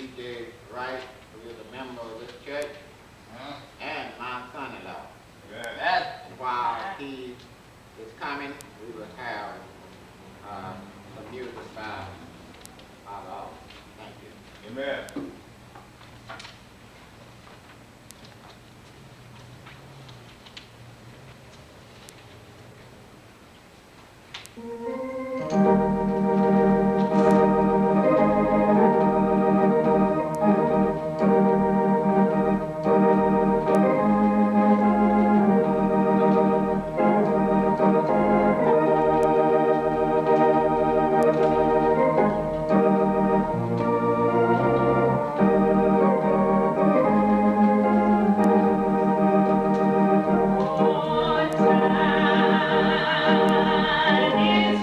DJ Wright, who is a member of this church, and my son-in-law. And while he is coming, we will have some music by our Lord. Thank you. Amen. Time is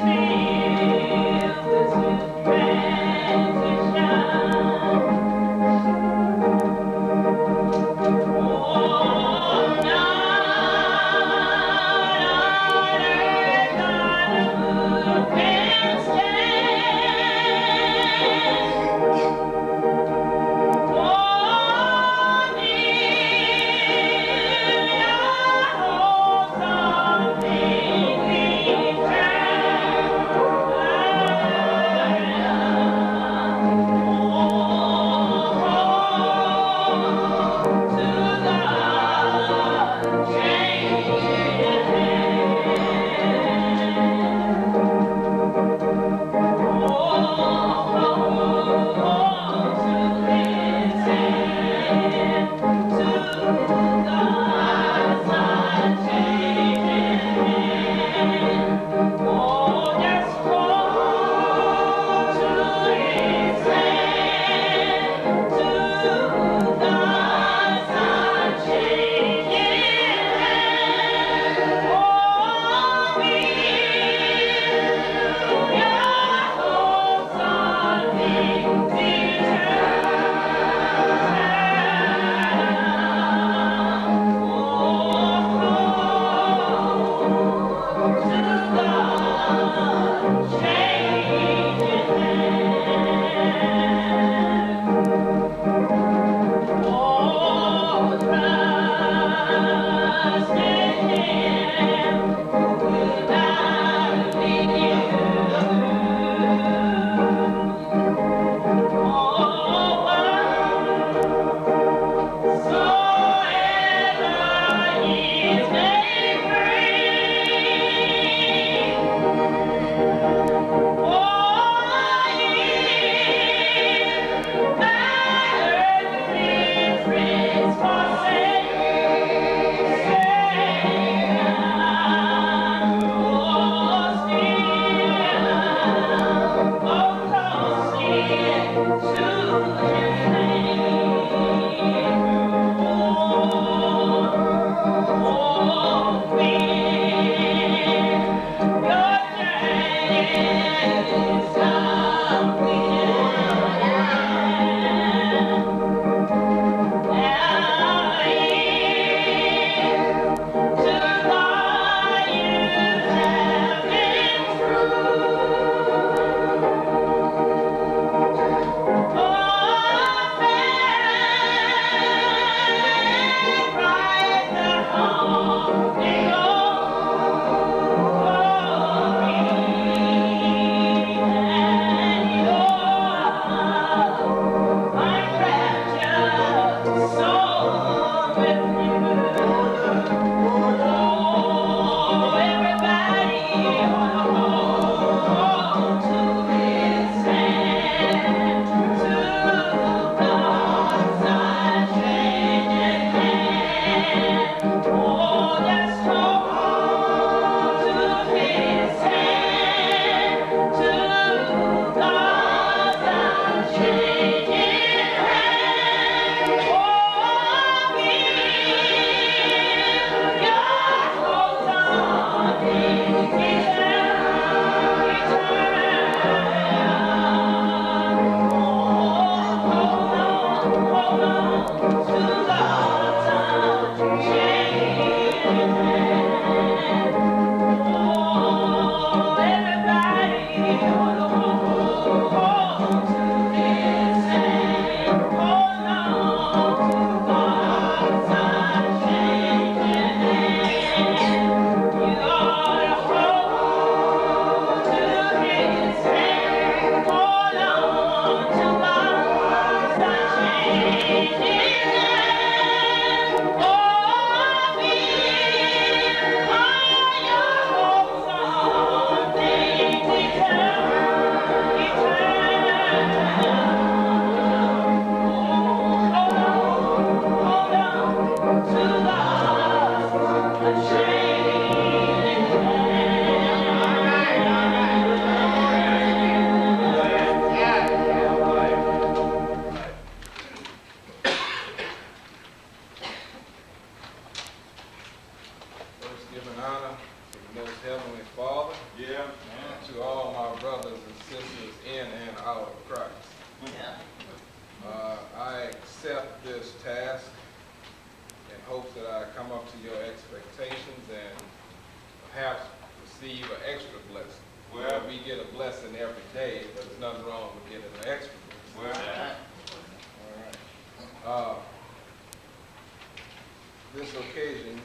occasion,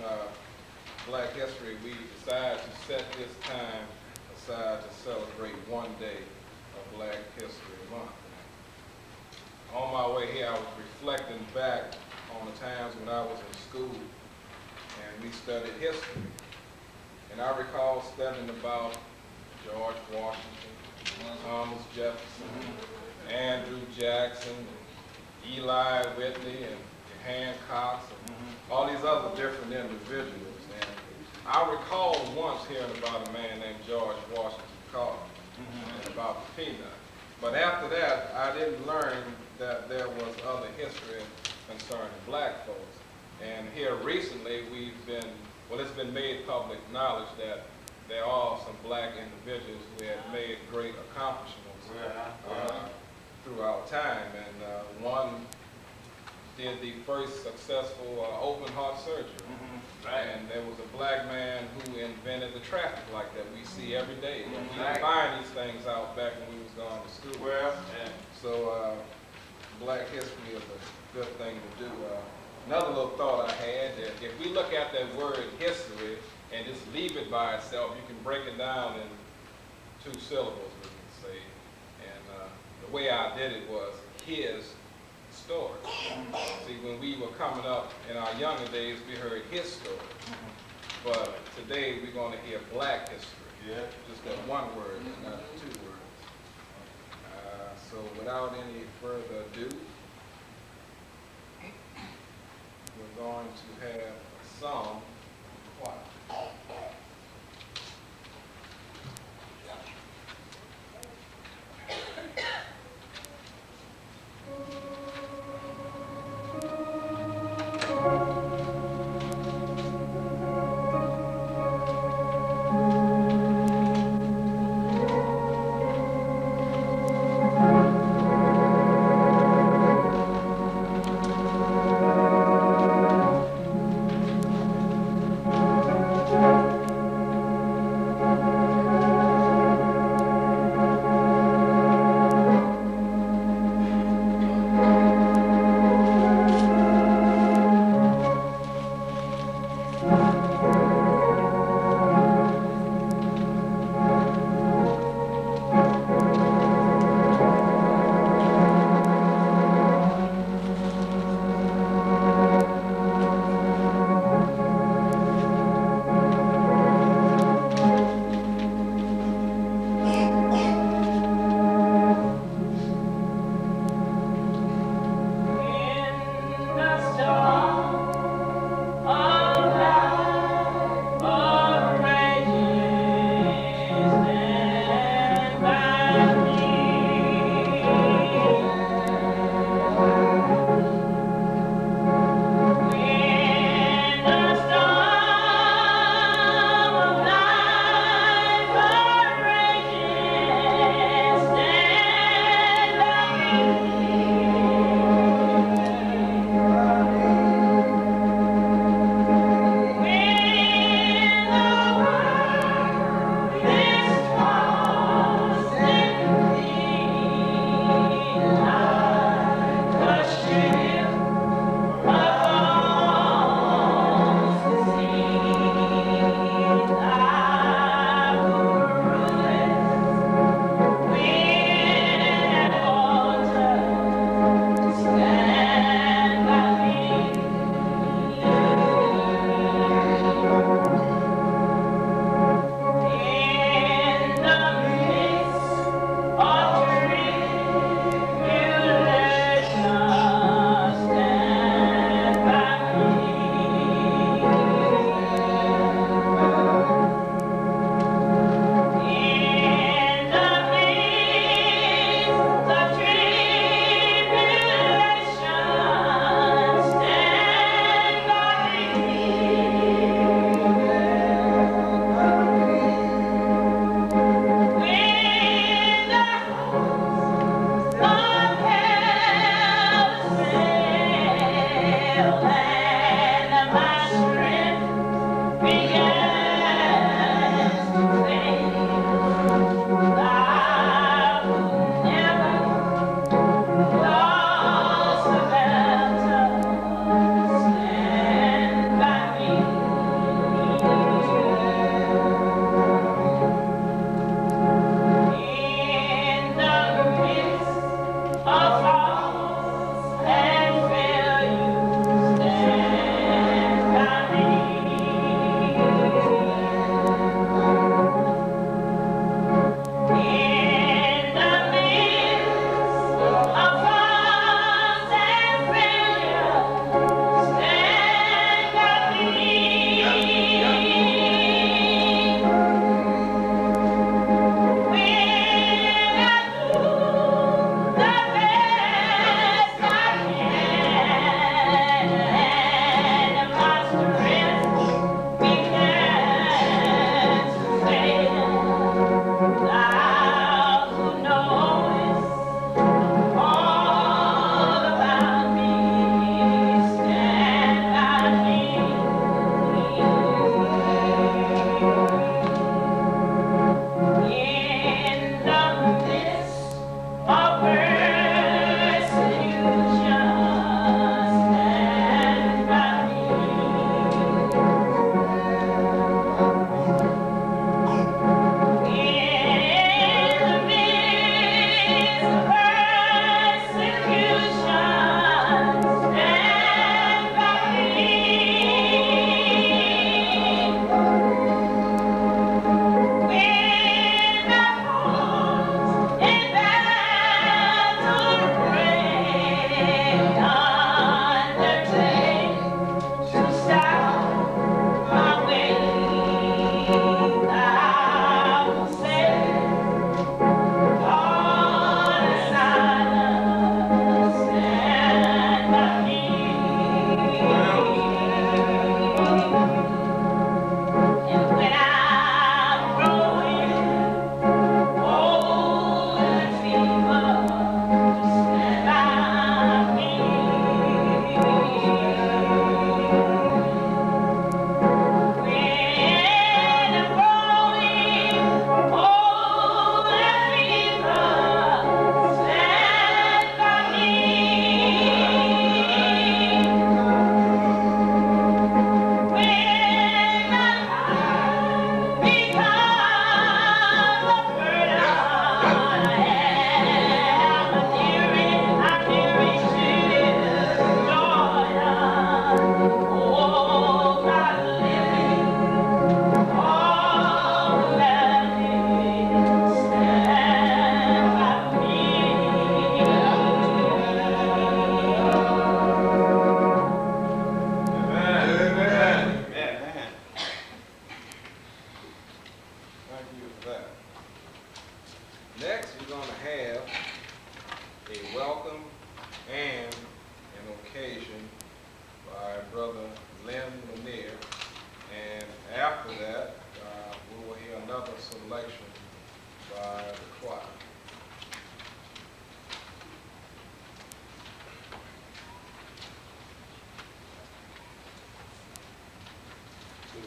Black History, we decided to set this time aside to celebrate one day of Black History Month. On my way here, I was reflecting back on the times when I was in school and we studied history. And I recall studying about George Washington, Thomas Jefferson, Andrew Jackson, and Eli Whitney, and Hancock, and all these other different individuals. And I recall once hearing about a man named George Washington Carver and about the peanut. But after that, I didn't learn that there was other history concerning black folks. And here recently, it's been made public knowledge that there are some black individuals who have made great accomplishments throughout time. And one did the first successful open heart surgery. And there was a black man who invented the traffic light that we see every day. We didn't find these things out back when we was going to school. So black history is a good thing to do. Another little thought I had, that if we look at that word history and just leave it by itself, you can break it down in 2 syllables, we can say. And the way I did it was his story. See, when we were coming up in our younger days, we heard his story. But today we're going to hear black history. Just that one word and not 2 words. So without any further ado, we're going to have a song.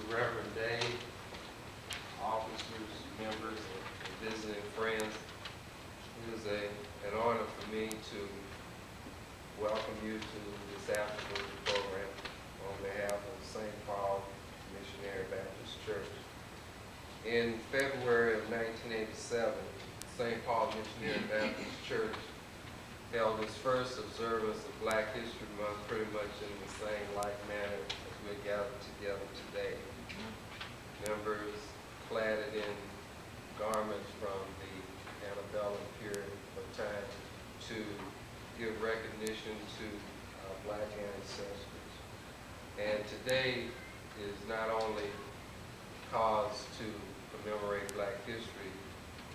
Reverend Day, officers, members, and visiting friends. It is an honor for me to welcome you to this afternoon program on behalf of St. Paul Missionary Baptist Church. In February of 1987, St. Paul Missionary Baptist Church held its first observance of Black History Month pretty much in the same like manner as we're gathered together today. Members cladded in garments from the antebellum period of time to give recognition to our Black ancestors. And today is not only cause to commemorate Black History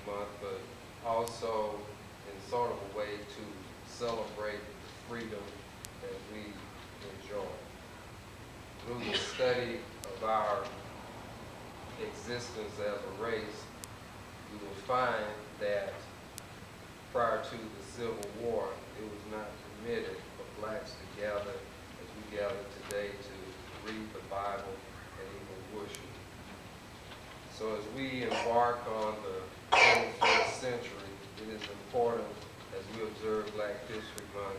Month, but also in sort of a way to celebrate the freedom that we enjoy. Through the study of our existence as a race, we will find that prior to the Civil War, it was not permitted for blacks to gather as we gather today to read the Bible and even worship. So as we embark on the 21st century, it is important as we observe Black History Month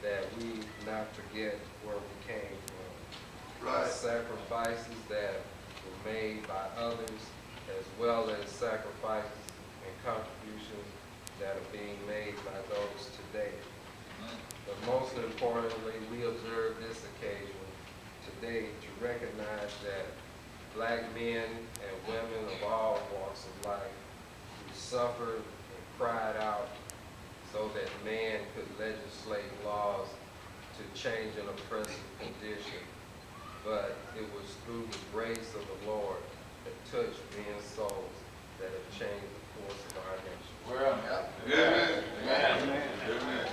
that we not forget where we came from. Right. Sacrifices that were made by others, as well as sacrifices and contributions that are being made by those today. But most importantly, we observe this occasion today to recognize that Black men and women of all walks of life who suffered and cried out so that man could legislate laws to change an oppressive condition. But it was through the grace of the Lord that touched men's souls that have changed the course of our nation. Well, amen. Amen. Amen.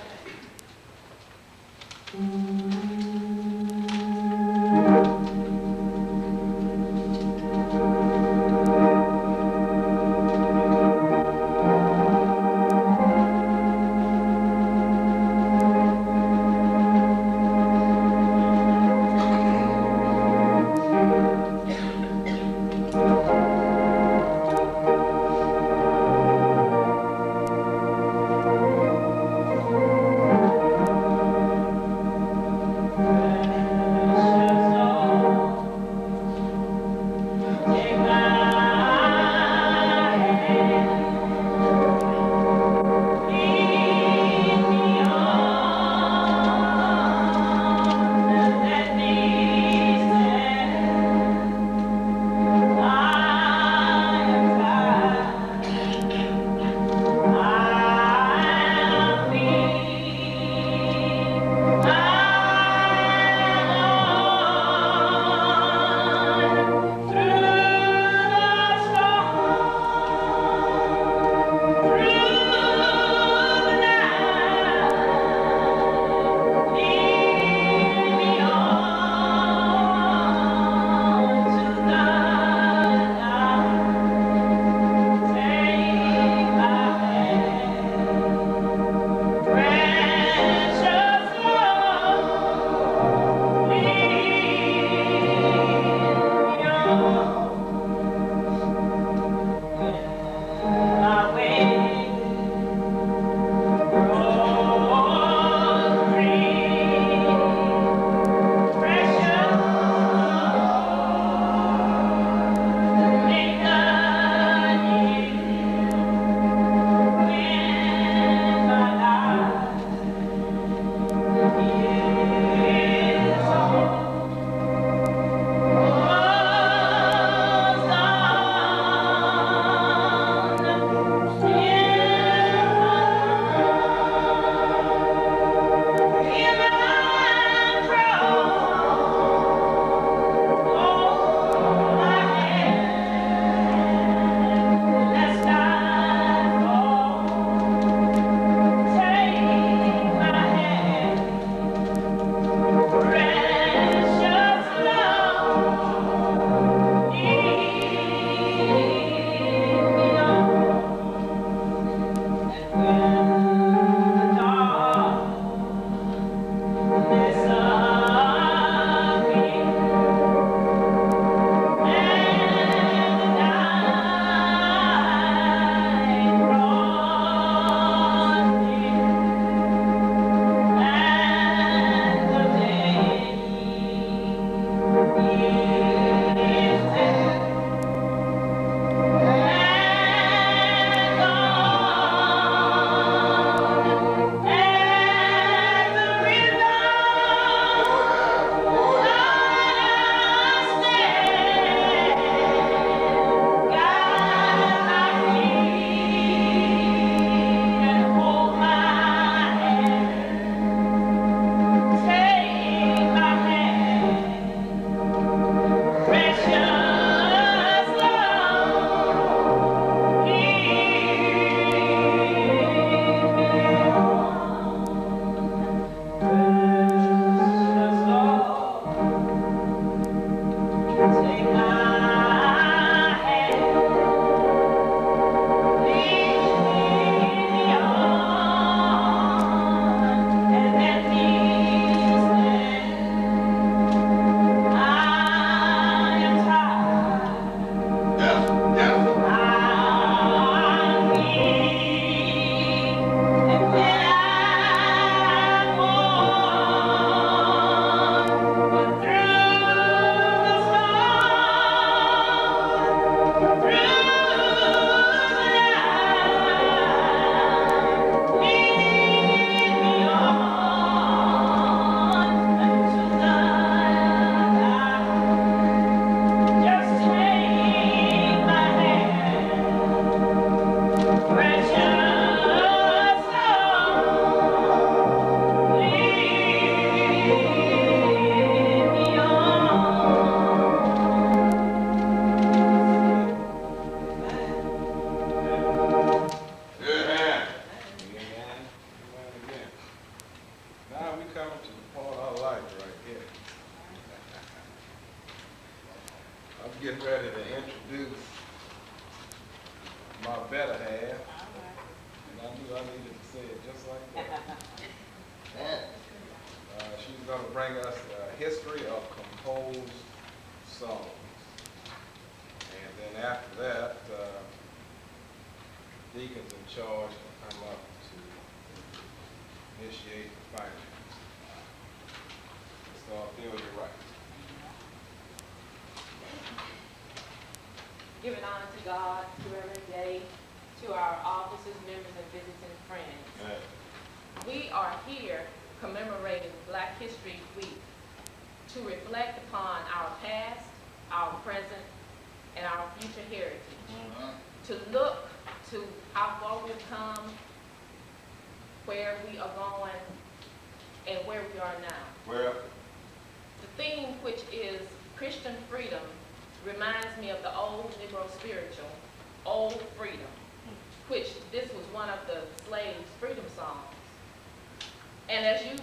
Now we coming to the point of our life right here. I'm getting ready to introduce my better half. And I knew I needed to say it just like that. She's going to bring us a history of composed songs. And then after that, deacons in charge will come up to initiate the finance. So Phil, you're right. Giving honor to God, to every day, to our officers, members, and visiting friends. Right. We are here commemorating Black History Week to reflect upon our past, our present, and our future heritage. To look to how far we've come, where we are going, and where we are now. Well, The theme, which is Christian freedom, reminds me of the old Negro spiritual, Old Freedom, which this was one of the slaves' freedom songs. And as you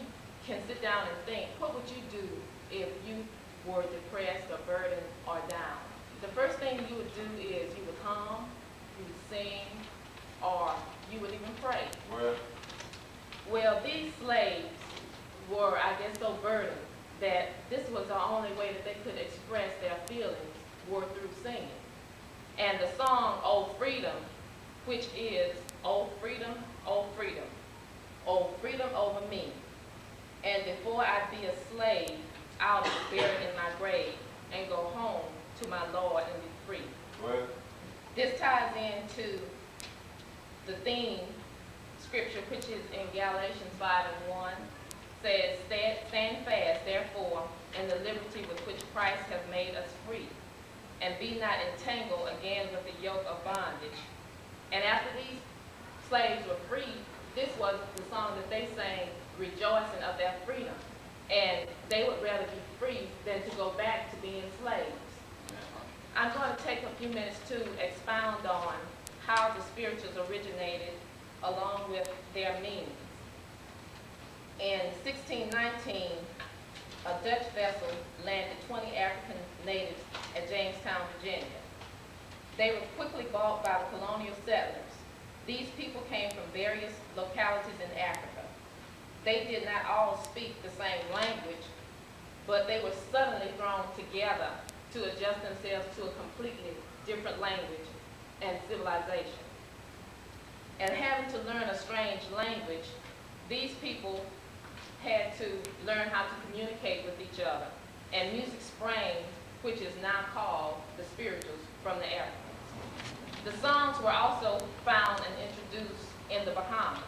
can sit down and think, what would you do if you were depressed or burdened or down? The first thing you would do is you would hum, you would sing, or you would even pray. Well, these slaves were, I guess, so burdened that this was the only way that they could express their feelings were through singing. And the song, Old Freedom, which is, old freedom, old freedom, old freedom over me. And before I be a slave, I'll be buried in my grave and go home to my Lord and be free. This ties into the theme scripture, which is in Galatians 5:1, says, stand fast, therefore, in the liberty with which Christ has made us free, and be not entangled again with the yoke of bondage. And after these slaves were freed, this was the song that they sang, rejoicing of their freedom. And they would rather be free than to go back to being slaves. I'm going to take a few minutes to expound on how the spirituals originated along with their meanings. In 1619, a Dutch vessel landed 20 African natives at Jamestown, Virginia. They were quickly bought by the colonial settlers. These people came from various localities in Africa. They did not all speak the same language, but they were suddenly thrown together to adjust themselves to a completely different language and civilization. And having to learn a strange language, these people had to learn how to communicate with each other. And music sprang, which is now called the spirituals, from the Africans. The songs were also found and introduced in the Bahamas,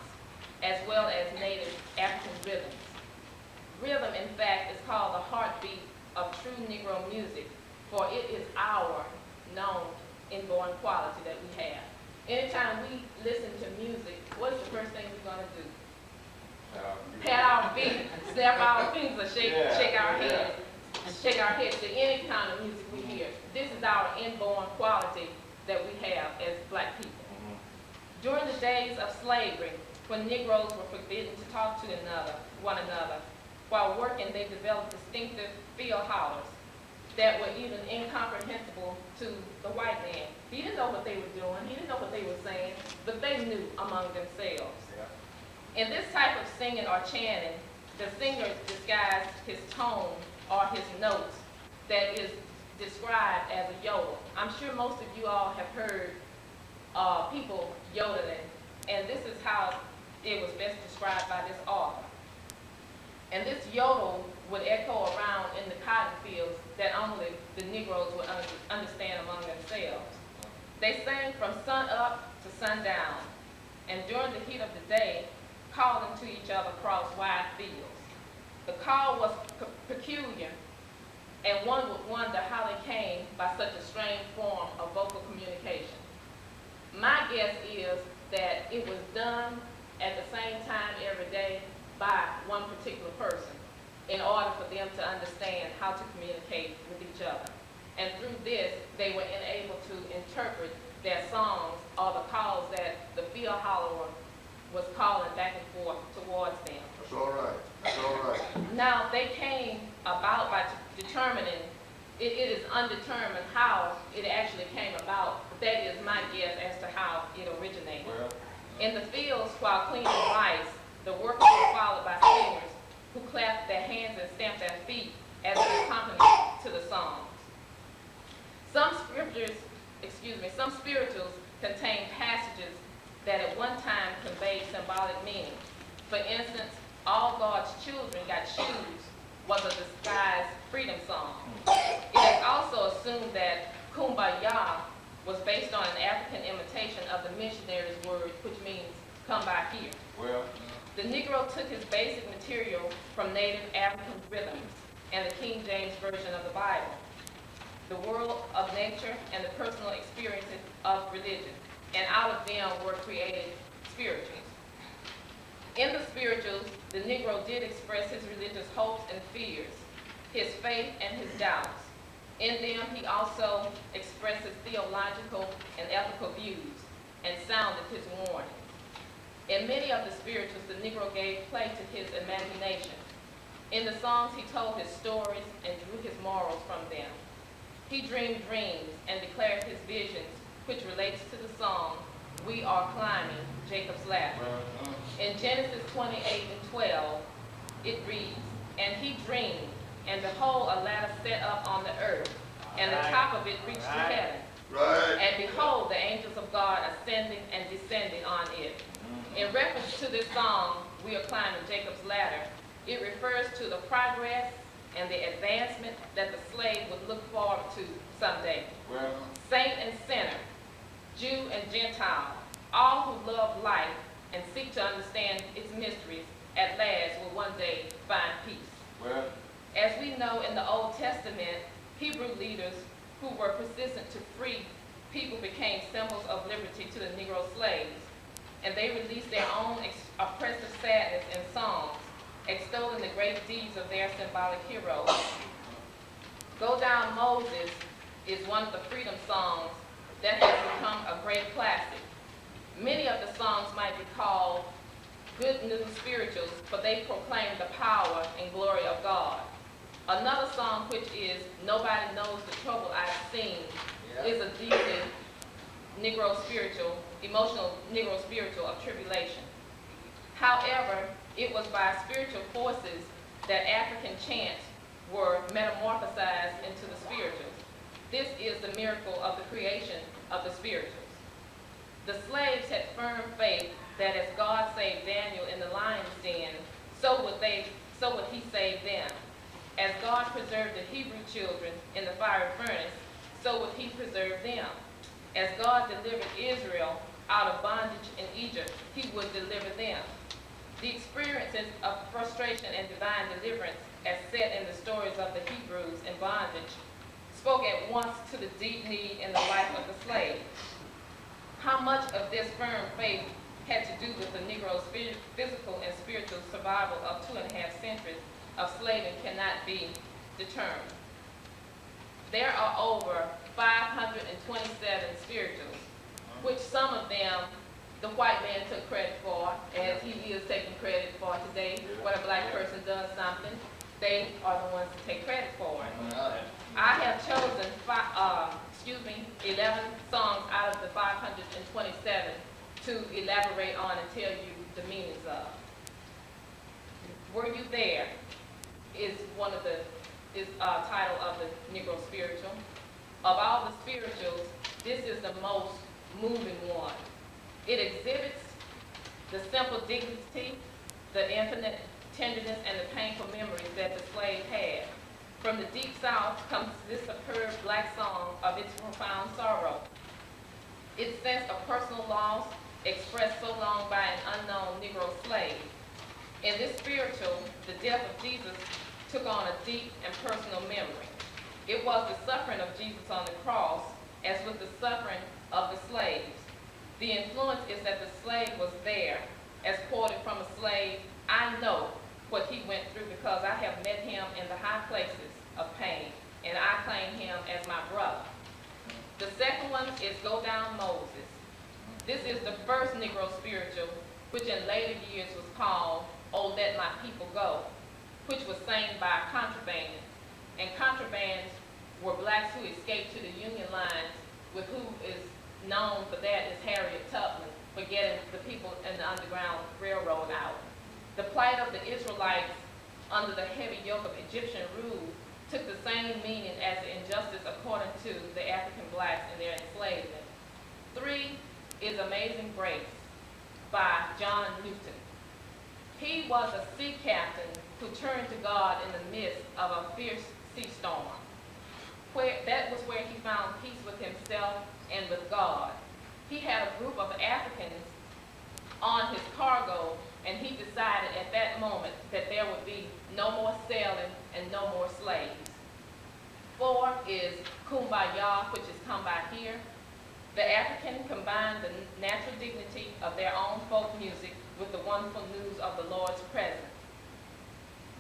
as well as native African rhythms. Rhythm, in fact, is called the heartbeat of true Negro music, for it is our known inborn quality that we have. Anytime we listen to music, what's the first thing we're going to do? Pat our feet, snap our fingers, or shake our heads. Shake our heads to any kind of music we hear. This is our inborn quality that we have as Black people. During the days of slavery, when Negroes were forbidden to talk to one another, while working, they developed distinctive field hollers that were even incomprehensible to the white man. He didn't know what they were doing. He didn't know what they were saying, but they knew among themselves. In this type of singing or chanting, the singer disguised his tone or his notes that is described as a yodel. I'm sure most of you all have heard people yodeling, and this is how it was best described by this author. And this yodel would echo around in the cotton fields that only the Negroes would understand among themselves. They sang from sun up to sundown, and during the heat of the day, calling to each other across wide fields. The call was peculiar, and one would wonder how they came by such a strange form of vocal communication. My guess is that it was done at the same time every day by one particular person in order for them to understand how to communicate with each other. And through this, they were enabled to interpret their songs or the calls that the field hollower was calling back and forth towards them. That's all right. That's all Now, they came about by determining, it is undetermined how it actually came about. That is my guess as to how it originated. In the fields, while cleaning rice, the workers were followed by singers who clapped their hands and stamped their feet as an accompaniment to the songs. Some spirituals contain passages that at one time conveyed symbolic meaning. For instance, All God's Children Got Shoes was a disguised freedom song. It is also assumed that Kumbaya was based on an African imitation of the missionary's word, which means come by here. The Negro took his basic material from native African rhythms and the King James Version of the Bible, the world of nature, and the personal experiences of religion, and out of them were created spirituals. In the spirituals, the Negro did express his religious hopes and fears, his faith and his doubts. In them, he also expressed his theological and ethical views and sounded his warnings. In many of the spirituals, the Negro gave play to his imagination. In the songs, he told his stories and drew his morals from them. He dreamed dreams and declared his visions, which relates to the song, We Are Climbing Jacob's Ladder. In Genesis 28:12, it reads, And he dreamed, and behold, a ladder set up on the earth, and the top of it reached to heaven. And behold, the angels of God ascending and descending on it. In reference to this song, We Are Climbing Jacob's Ladder, it refers to the progress and the advancement that the slave would look forward to someday. Saint and sinner, Jew and Gentile, all who love life and seek to understand its mysteries, at last will one day find peace. As we know in the Old Testament, Hebrew leaders who were persistent to free people became symbols of liberty to the Negro slaves, and they released their own oppressive sadness in songs, extolling the great deeds of their symbolic heroes. Go Down Moses is one of the freedom songs that has become a great classic. Many of the songs might be called good news spirituals, but they proclaim the power and glory of God. Another song, which is Nobody Knows the Trouble I've Seen, is a deeply Negro spiritual, emotional Negro spiritual of tribulation. However, it was by spiritual forces that African chants were metamorphosized into the spirituals. This is the miracle of the creation of the spirituals. The slaves had firm faith that as God saved Daniel in the lion's den, so would he save them. As God preserved the Hebrew children in the fiery furnace, so would he preserve them. As God delivered Israel out of bondage in Egypt, he would deliver them. The experiences of frustration and divine deliverance, as set in the stories of the Hebrews in bondage, spoke at once to the deep need in the life of the slave. How much of this firm faith had to do with the Negro's physical and spiritual survival of 2.5 centuries of slaving cannot be determined. There are over 527 spirituals, which some of them the white man took credit for, as he is taking credit for today. When a black person does something, they are the ones to take credit for it. I have chosen 11 songs out of the 527 to elaborate on and tell you the meanings of. Were You There is one of the title of the Negro spiritual. Of all the spirituals, this is the most moving one. It exhibits the simple dignity, the infinite tenderness, and the painful memories that the slave had. From the deep south comes this superb black song of its profound sorrow. Its sense of personal loss expressed so long by an unknown Negro slave. In this spiritual, the death of Jesus took on a deep and personal memory. It was the suffering of Jesus on the cross, as with the suffering of the slaves. The influence is that the slave was there, as quoted from a slave, I know what he went through because I have met him in the high places of pain, and I claim him as my brother. The second one is Go Down Moses. This is the first Negro spiritual, which in later years was called Oh Let My People Go, which was sang by contrabands. And contrabands were blacks who escaped to the Union lines, with who is known for that is Harriet Tubman, for getting the people in the Underground Railroad out. The plight of the Israelites under the heavy yoke of Egyptian rule took the same meaning as the injustice according to the African blacks in their enslavement. 3 is Amazing Grace by John Newton. He was a sea captain who turned to God in the midst of a fierce sea storm. That was where he found peace with himself and with God. He had a group of Africans on his cargo, and he decided at that moment that there would be no more sailing and no more slaves. 4 is Kumbaya, which is Come By Here. The African combined the natural dignity of their own folk music with the wonderful news of the Lord's presence.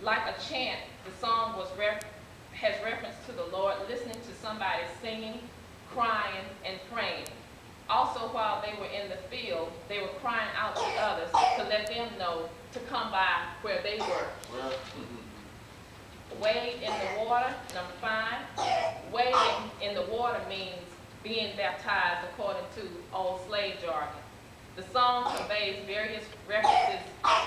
Like a chant, the song has reference to the Lord listening to somebody singing, crying, and praying. Also, while they were in the field, they were crying out to others to let them know to come by where they were. Wade in the water, number 5. Wading in the water means being baptized according to old slave jargon. The song conveys various references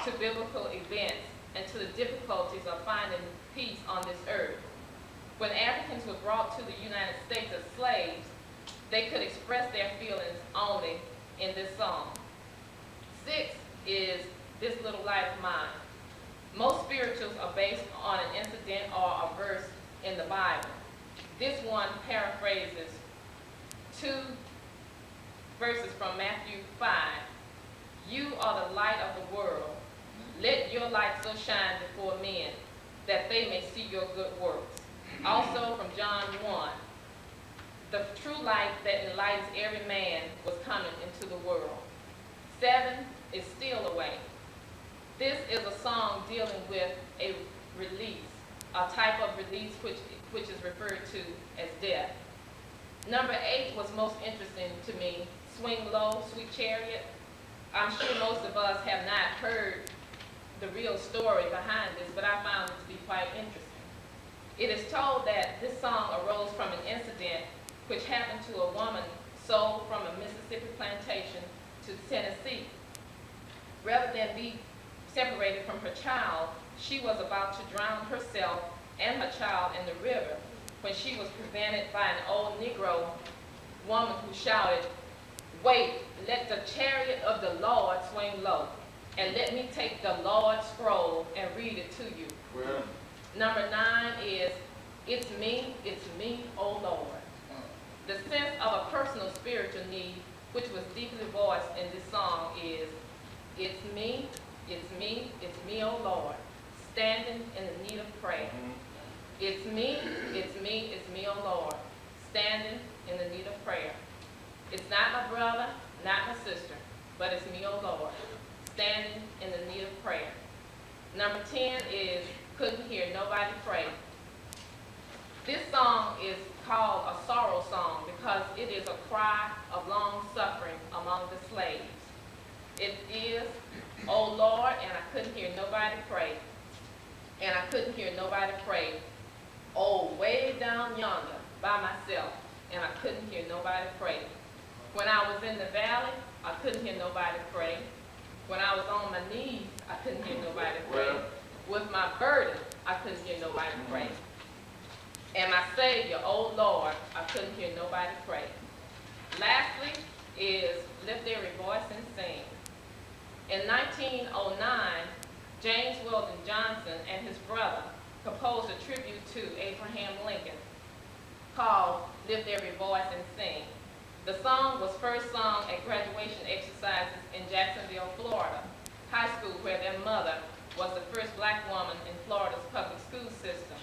to biblical events and to the difficulties of finding peace on this earth. When Africans were brought to the United States as slaves, they could express their feelings only in this song. 6 is This Little Light of Mine. Most spirituals are based on an incident or a verse in the Bible. This one paraphrases 2 verses from Matthew 5. You are the light of the world. Let your light so shine before men that they may see your good works. Also from John 1. The true light that enlightens every man was coming into the world. 7 is Steal Away. This is a song dealing with a release, a type of release which is referred to as death. Number 8 was most interesting to me, Swing Low, Sweet Chariot. I'm sure most of us have not heard the real story behind this, but I found it to be quite interesting. It is told that this song arose from an incident which happened to a woman sold from a Mississippi plantation to Tennessee. Rather than be separated from her child, she was about to drown herself and her child in the river when she was prevented by an old Negro woman who shouted, "Wait, let the chariot of the Lord swing low, and let me take the Lord's scroll and read it to you." Well, Number 9 is it's me, oh Lord. The sense of a personal spiritual need, which was deeply voiced in this song, is it's me, oh Lord, standing in the need of prayer. It's me, oh Lord, standing in the need of prayer. It's not my brother, not my sister, but it's me, oh Lord, standing in the need of prayer. Number 10 is Couldn't Hear Nobody Pray. This song is called a sorrow song because it is a cry of long suffering among the slaves. It is, "Oh Lord, and I couldn't hear nobody pray, and I couldn't hear nobody pray. Oh, way down yonder by myself, and I couldn't hear nobody pray. When I was in the valley, I couldn't hear nobody pray. When I was on my knees, I couldn't hear nobody pray. With my burden, I couldn't hear nobody pray. And my Savior, oh Lord, I couldn't hear nobody pray." Lastly is Lift Every Voice and Sing. In 1909, James Weldon Johnson and his brother composed a tribute to Abraham Lincoln called Lift Every Voice and Sing. The song was first sung at graduation exercises in Jacksonville, Florida, high school, where their mother was the first black woman in Florida's public school system,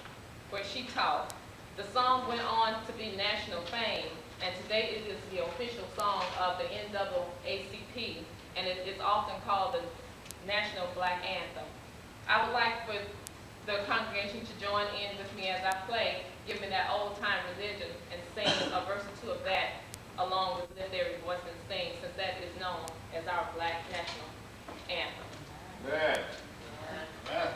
where she taught. The song went on to be national fame, and today it is the official song of the NAACP, and it is often called the National Black Anthem. I would like for the congregation to join in with me as I play, give me that old-time religion, and sing a verse or two of that, along with Lift Every Voice and Sing, since that is known as our black national anthem. good.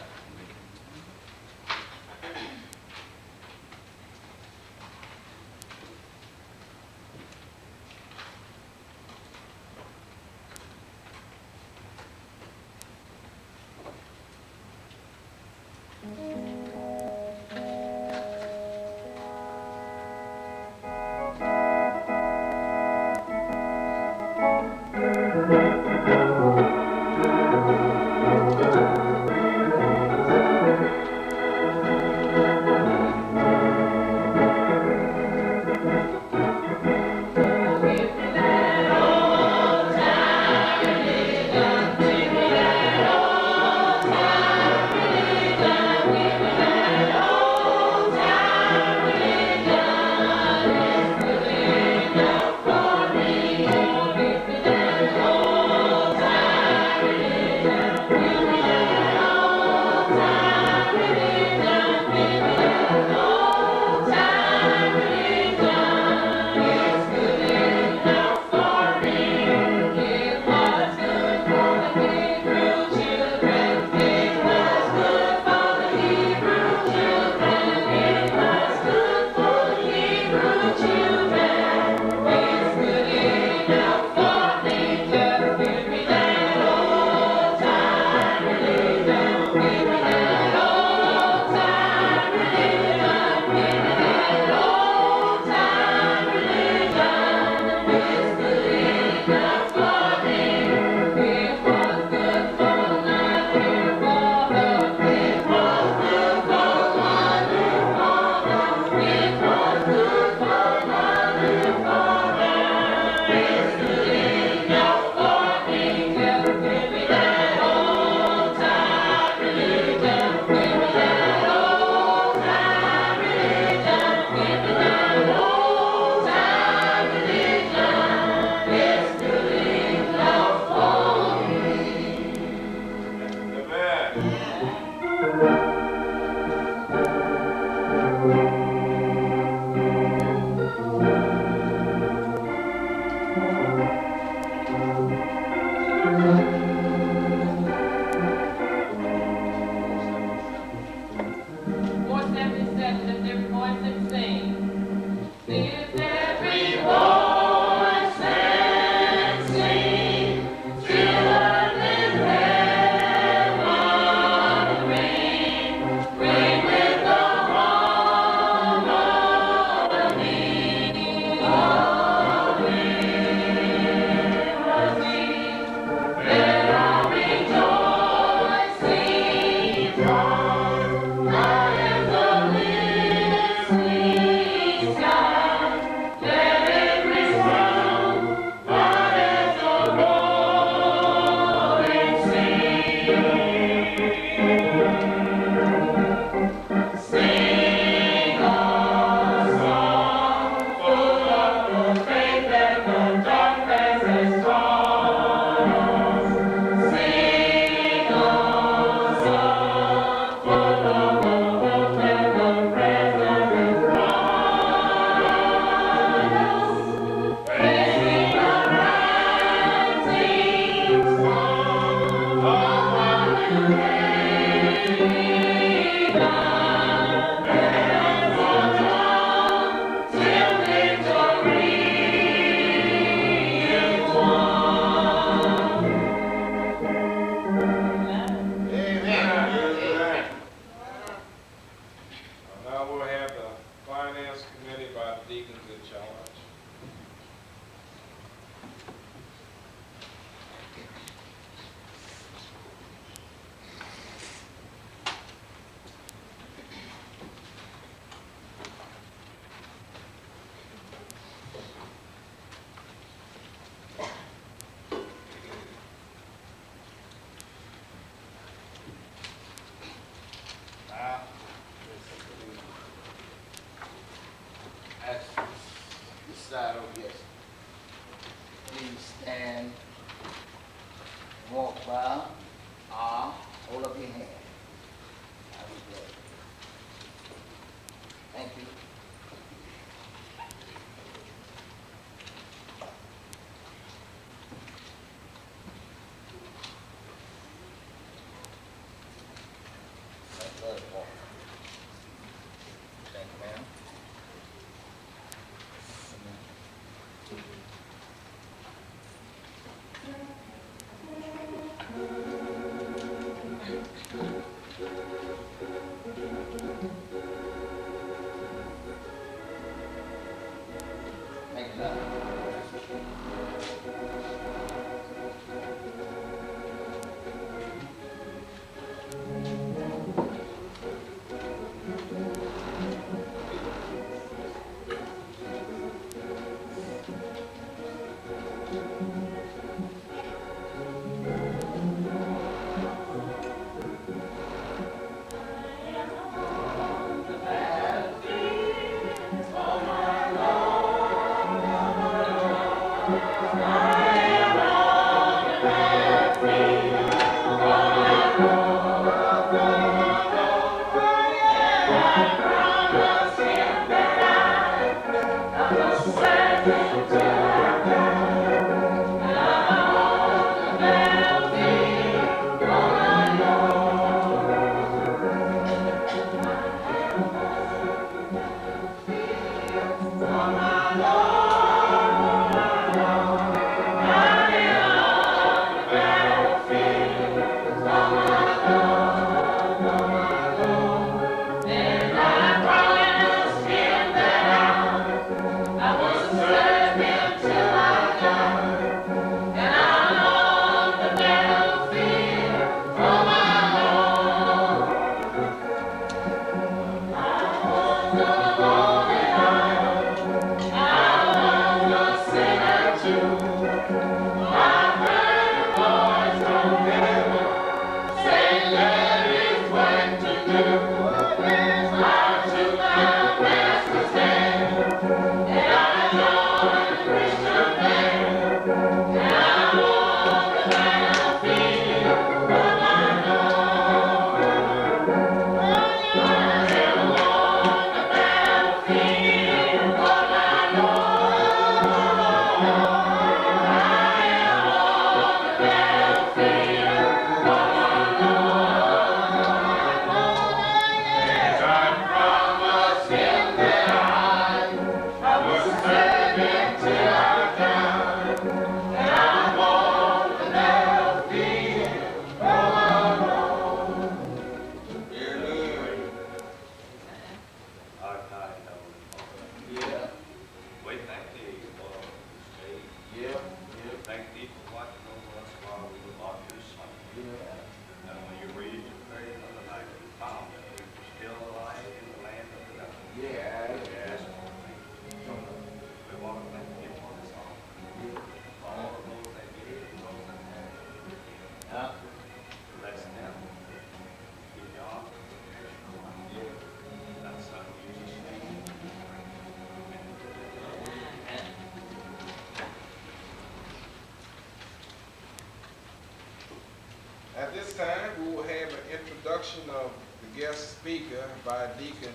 At this time, we will have an introduction of the guest speaker by Deacon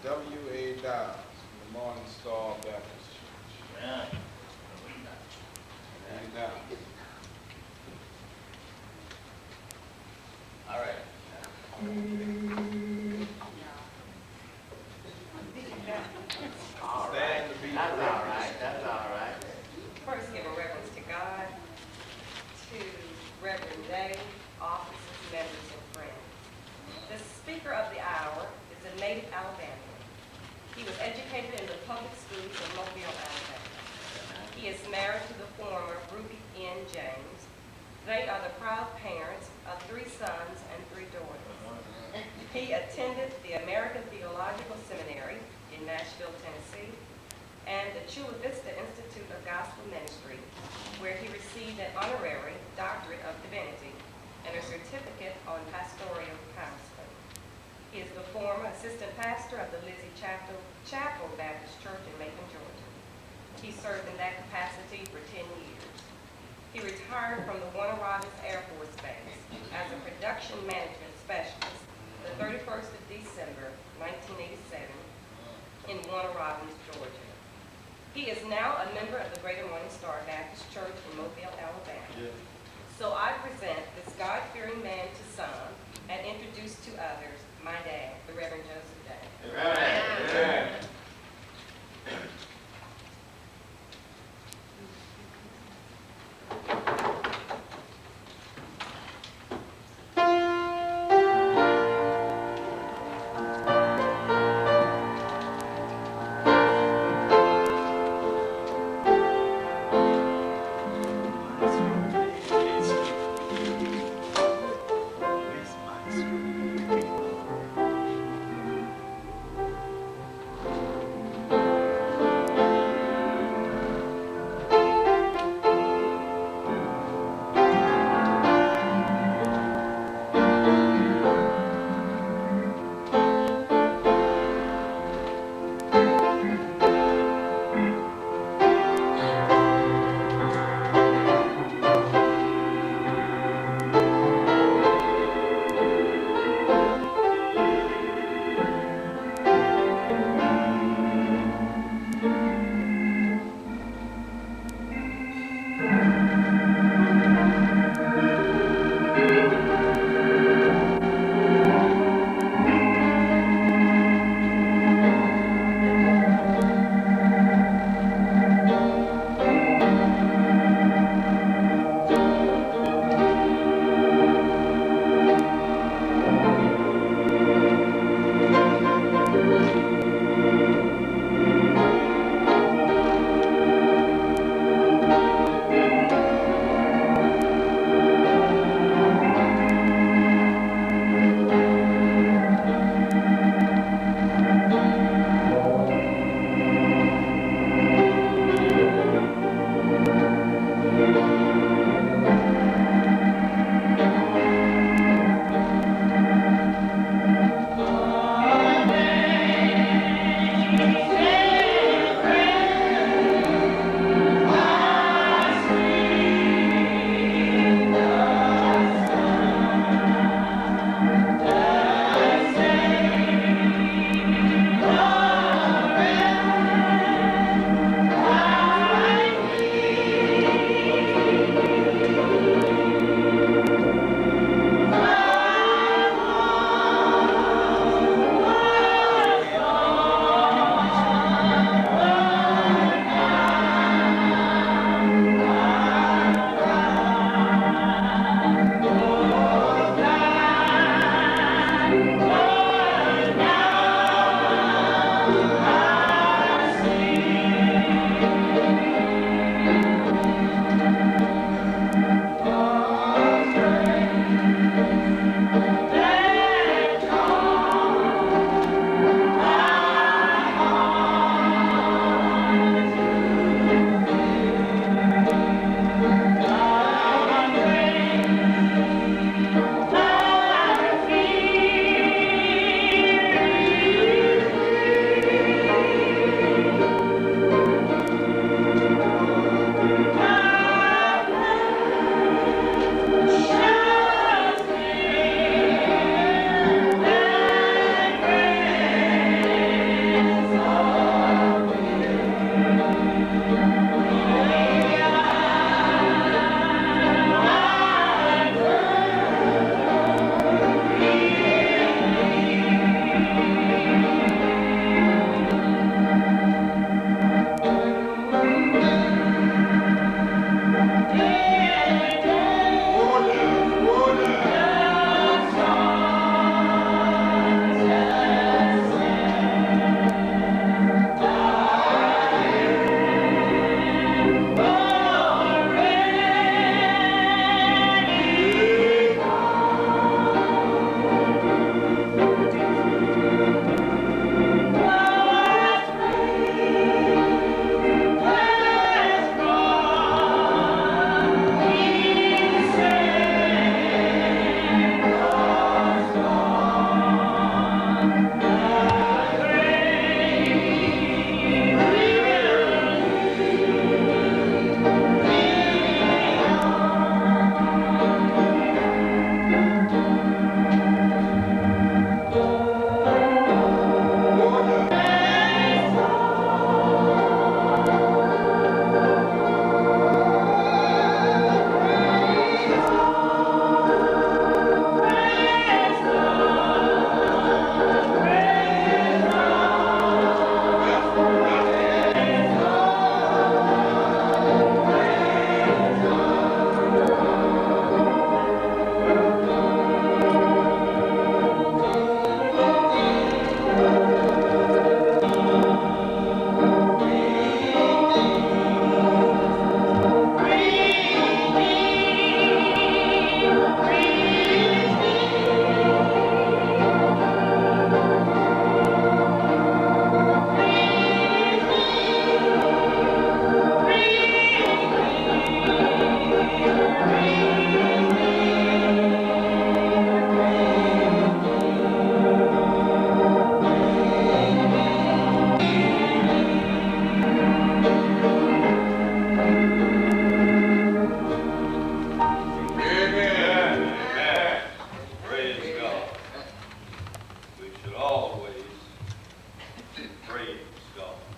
W.A. Dowd from the Morning Star Baptist Church. And, All right. All right. Stand to be That's corrected. all right. That's all right. First, give a reverence to God, to Reverend Day, officers, members, and friends. The speaker of the hour is a native Alabamian. He was educated in the public schools of Mobile, Alabama. He is married to the former Ruby N. James. They are the proud parents of 3 sons and 3 daughters. He attended the American Theological Seminary in Nashville, Tennessee, and the Chula Vista Institute of Gospel Ministry, where he received an honorary doctorate of divinity and a certificate on pastoral counseling. He is the former assistant pastor of the Lizzie Chapel Baptist Church in Macon, Georgia. He served in that capacity for 10 years. He retired from the Warner Robins Air Force Base as a production management specialist the 31st of December, 1987, in Warner Robins, Georgia. He is now a member of the Greater Morning Star Baptist Church in Mobile, Alabama. So I present this God-fearing man to some and introduce to others my dad, the Reverend Joseph Day. Amen.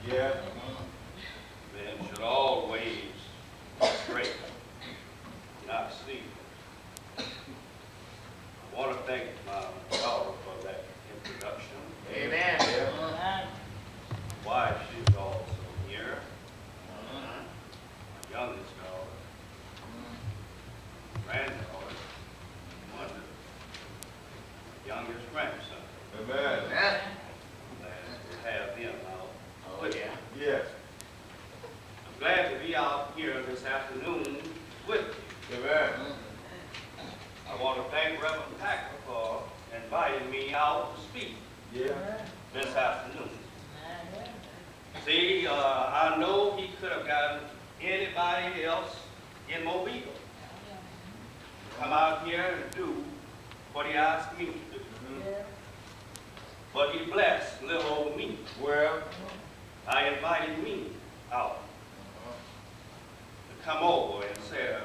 Yeah. Men should always straight, not sleep. I want to thank my daughter for that introduction. Amen. Yeah. Wife, she's also here. My youngest daughter. Granddaughter. One of the youngest grandson. Amen. Amen. Glad to have them out. Oh, yeah. Yeah. I'm glad to be out here this afternoon with you. Amen. I want to thank Reverend Packer for inviting me out to speak Yeah. this afternoon. See, I know he could have gotten anybody else in Mobile to come out here and do what he asked me to do. But he blessed little old me. Well. I invited me out to come over and say a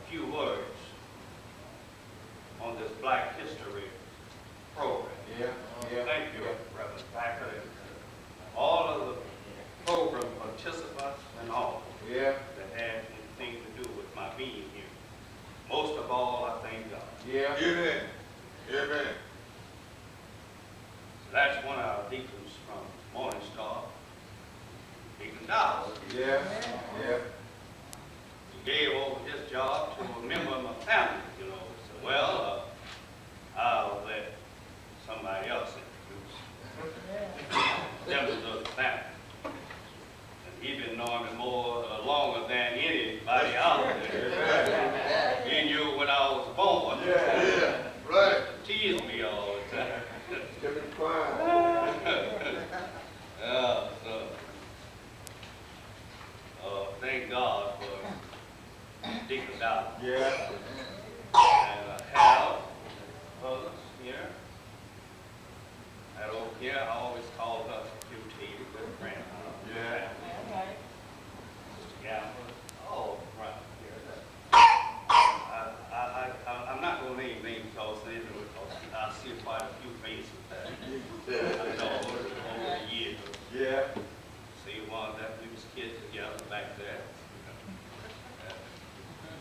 few words on this Black History program. Yeah. Yeah. Thank you, Reverend Packer, and all of the program participants and all Yeah. that had anything to do with my being here. Most of all, I thank God. Yeah. Amen. Amen. So that's one of our deacons from Morning Star, Deacon Dawes. Yeah. Yeah. He gave over his job to a member of my family, you know. So, well, I'll let somebody else introduce members of the family. And he been knowing me more longer than anybody out there. He knew when I was born. Yeah. Right. Teased me all the time. Give him quiet. Thank God for Deacon Dowd. Yeah. And I have others here. That over here, I always call her QT, good friend. Yeah. Sister Gamble, all right here. I'm not going to name names because I see quite a few faces that I know over the years. Yeah. See one that we was kids together back there.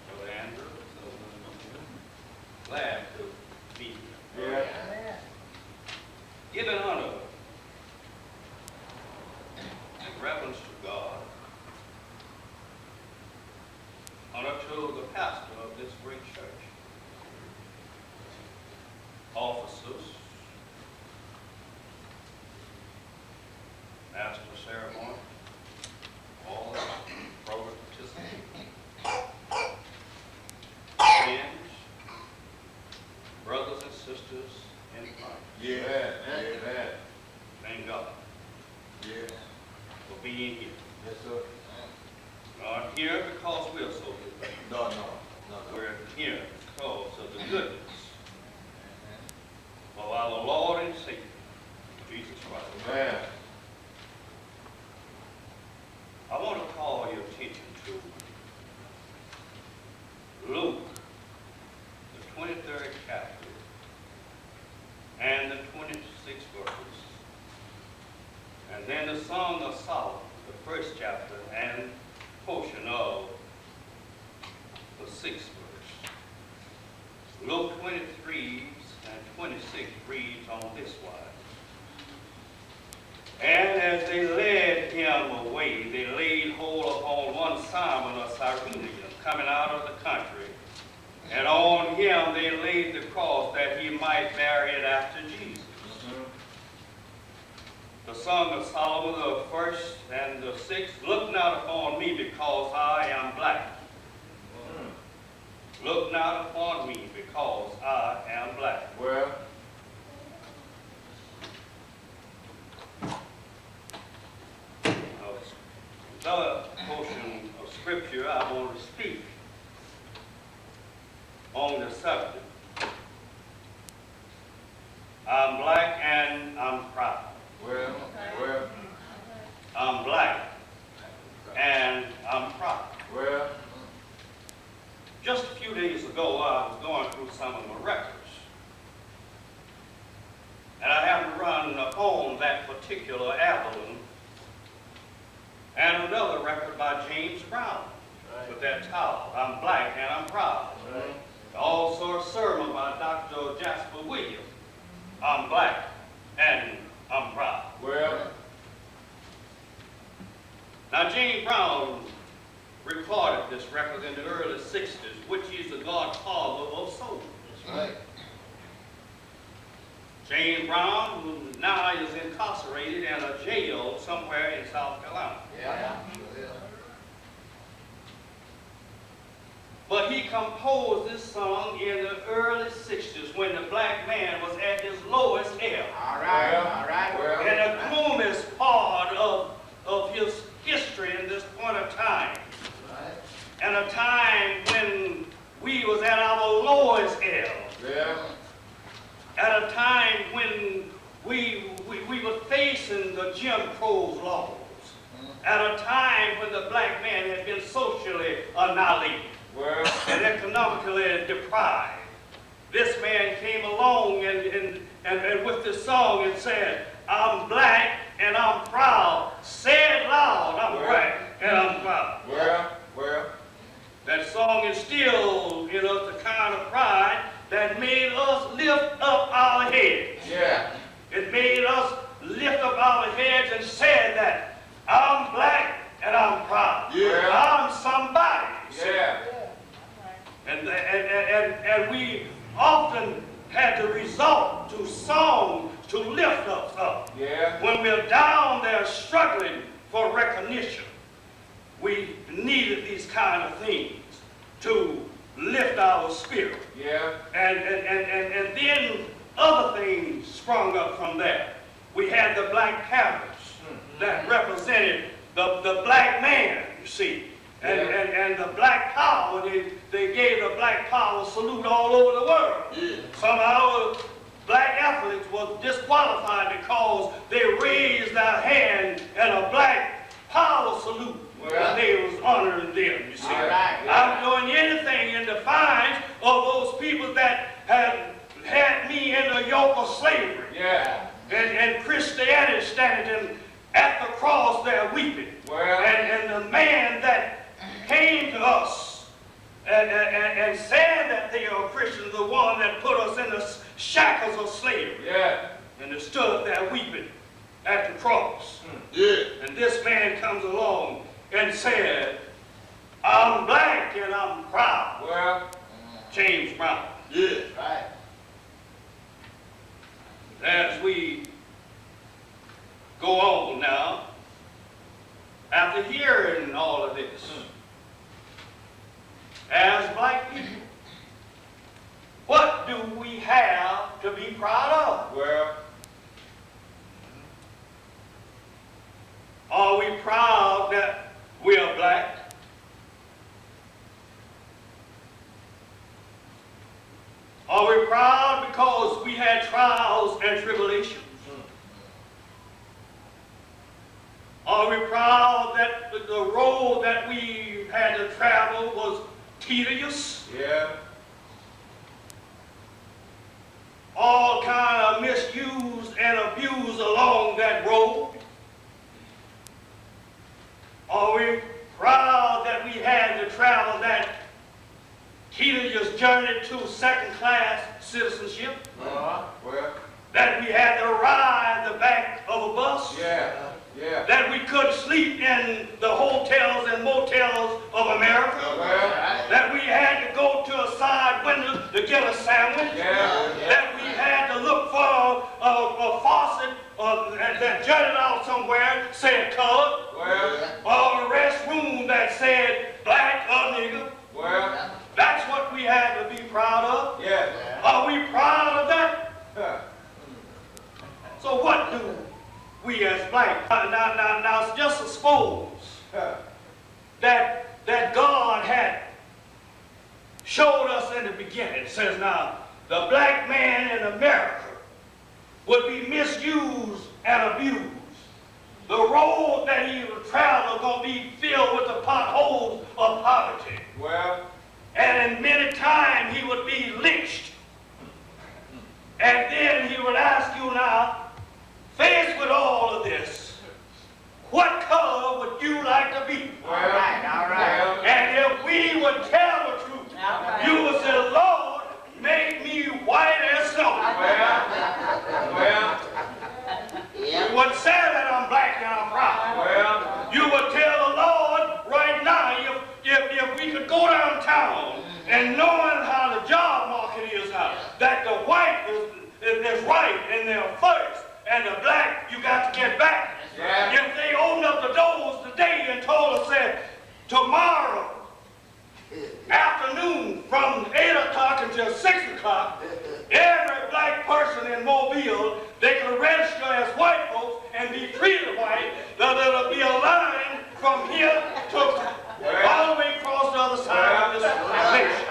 Brother Andrew, so glad to be here. Yeah. Giving honor and reverence to God, honor to the pastor of this great church, officers, master of ceremony, all the program participants, friends, brothers and sisters in Christ. Yeah. Amen. Thank God Yeah. for being here. Yes, sir. Not here because we're so good. No. We're here because of the goodness of our Lord and Savior, Jesus Christ. Amen. I want to call your attention to Luke, the 23rd chapter, and the 26th verse, and then the Song of Solomon, the 1st chapter, and portion of the 6th verse. Luke 23 and 26 reads on this wise. And as they led him away, they laid hold upon one Simon of Cyrene, coming out of the country, and on him they laid the cross that he might bear it after Jesus. The Song of Solomon, the 1st and the 6th, look not upon me because I am black. Look not upon me because I am black. Well. Another portion of scripture I want to speak on the subject. I'm black and I'm proud. Well. I'm black and I'm proud. Well. Just a few days ago, I was going through some of my records. And I happened to run upon that particular album and another record by James Brown with that title, I'm Black and I'm Proud. Also a sermon by Dr. Jasper Williams, I'm Black and I'm Proud. Well, now James Brown recorded this record in the early 60s, which is the godfather of soul. That's right. James Brown, who now is incarcerated in a jail somewhere in South Carolina. Yeah. But he composed this song in the early 60s when the black man was at his lowest ebb. All right, all right. Well, And the gloomiest part of his history in this point of time. Right. And a time when we was at our lowest ebb. yeah, At a time when we were facing the Jim Crow laws. At a time when the black man had been socially annihilated well, and economically deprived. This man came along and with this song and said, I'm black and I'm proud. Say it loud, I'm black and I'm proud. well, That song instilled in us the kind of pride that made us lift up our heads. yeah, It made us lift up our heads and said that I'm black and I'm proud. Yeah. I'm somebody. yeah, And we often had to resort to songs to lift us up. yeah, When we're down there struggling for recognition, we needed these kind of things to lift our spirit. yeah, And then other things sprung up from that. We had the Black Panthers that represented the black man, you see. And the black power, they gave the black power salute all over the world. Yeah. Some of our black athletes were disqualified because they raised their hand in a black power salute. Well, and they was honoring them, you see. All right, I'm doing anything in defiance of those people that had me in the yoke of slavery. yeah, And Christianity standing at the cross there weeping. well, And the man that came to us and said that they are Christians, the one that put us in the shackles of slavery. yeah, And they stood there weeping at the cross. Yeah. And this man comes along and said, I'm black and I'm proud. well, James Brown. Yeah. Right. As we go on now, after hearing all of this, as black people, what do we have to be proud of? well, Are we proud that we are black? Are we proud because we had trials and tribulations? Are we proud that the road that we had to travel was tedious? yeah, All kind of misused and abused along that road? Are we proud that we had to travel that tedious journey to second-class citizenship? well, That we had to ride the back of a bus? yeah, yeah, That we couldn't sleep in the hotels and motels of America? well, That we had to go to a side window to get a sandwich? yeah, That we had to look for a faucet that jutted out somewhere, said colored, well, or a restroom that said black or nigger. well, That's what we had to be proud of. yeah, Are we proud of that? huh, So what do we as black, now just suppose huh, that God had showed us in the beginning. It says now, the black man in America would be misused and abused. The road that he would travel going to be filled with the potholes of poverty. well, And in many times he would be lynched. And then he would ask you now, faced with all of this, what color would you like to be. All right. And if we would tell the truth, you would say, Lord, make me white as snow. You wouldn't say that I'm black and I'm proud. You would tell the Lord right now, if we could go downtown and knowing how the job market is now, that the white is right and they're first, and the black you got to get back. If they opened up the doors today and told us that tomorrow afternoon from 8 o'clock until 6 o'clock, every black person in Mobile, they can register as white folks and be treated white, that there'll be a line from here to all the way across the other side of this nation.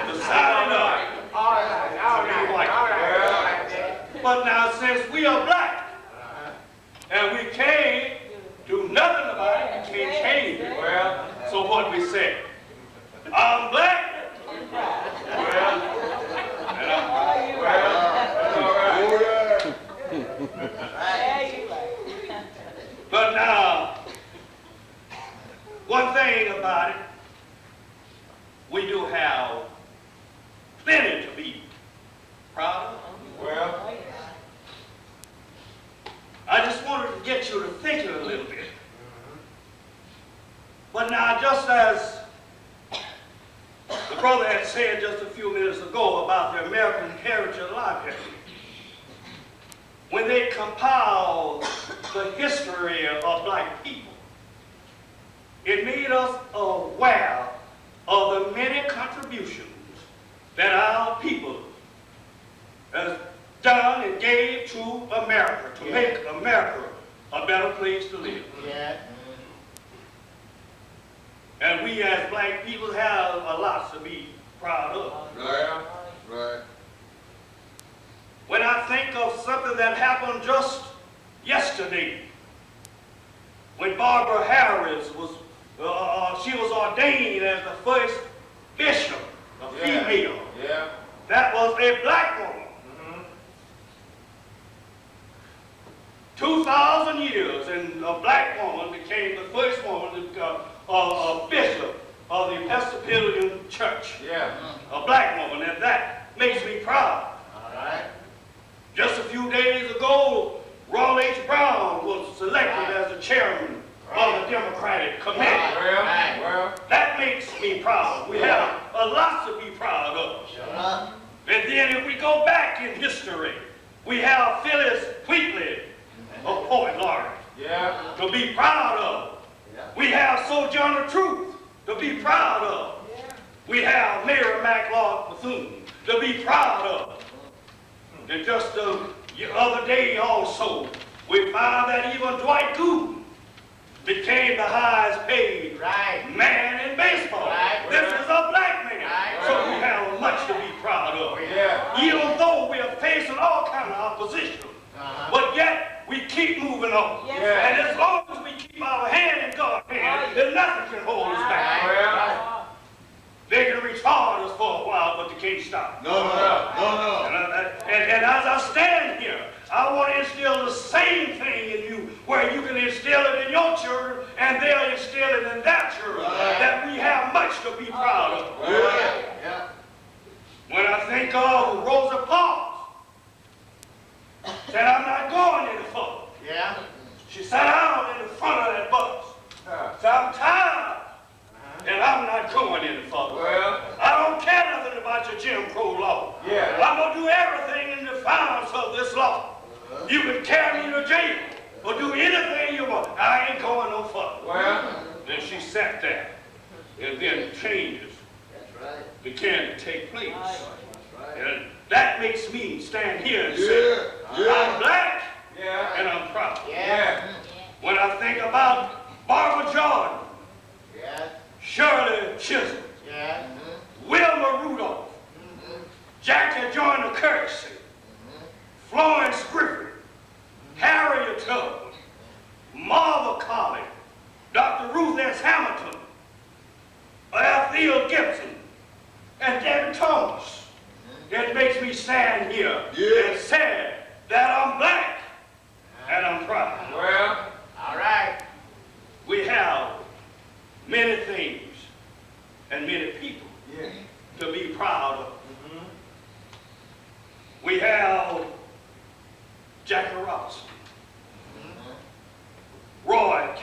The sign up to be white. But now since we are black, and we can't do nothing about it, we can't change it. So what we say? I'm black. But now, one thing about it, we do have plenty to be proud of. I just wanted to get you to thinking a little bit. But now, just as the brother had said just a few minutes ago about the American Heritage Library, when they compiled the history of black people, it made us aware of the many contributions that our people has done and gave to America to make America a better place to live. And we as black people have a lot to be proud of. When I think of something that happened just yesterday, when Barbara Harris was, she was ordained as the first bishop, a female. That was a black woman. 2,000 years, and a black woman became the first woman to become a bishop of the Episcopalian Church. A black woman, and that makes me proud. Just a few days ago, Ronald H. Brown was selected as the chairman of the Democratic Committee. That makes me proud. We have a lot to be proud of. And then if we go back in history, we have Phyllis Wheatley, a poet laureate, to be proud of. We have Sojourner Truth to be proud of. We have Mary McLeod Bethune to be proud of. And just the other day also, we found that even Dwight Gooden became the highest paid man in baseball. This is a black man. So we have much to be proud of. Even though we are facing all kinds of opposition, but yet we keep moving on. And as long as we keep our hand in God's hand, then nothing can hold us back. They can retard us for a while, but they can't stop. No. And as I stand here, I want to instill the same thing in you, where you can instill it in your children, and they'll instill it in their children, that we have much to be proud of. When I think of Rosa Parks, said, I'm not going any further. She sat down in the front of that bus. Said, I'm tired, and I'm not going any further. I don't care nothing about your Jim Crow law. I'm going to do everything in defiance of this law. You can carry me to jail or do anything you want. I ain't going no further. Then she sat there, and then changes began to take place. And that makes me stand here and say, I'm black and I'm proud. When I think about Barbara Jordan, Shirley Chisholm, Wilma Rudolph, Jackie Joyner Kirksey, Florence Griffith, Harriet Tubman, Martha Colley, Dr. Ruth S. Hamilton, Althea Gibson, and Debbie Thomas. It makes me stand here and say that I'm black and I'm proud. All right. We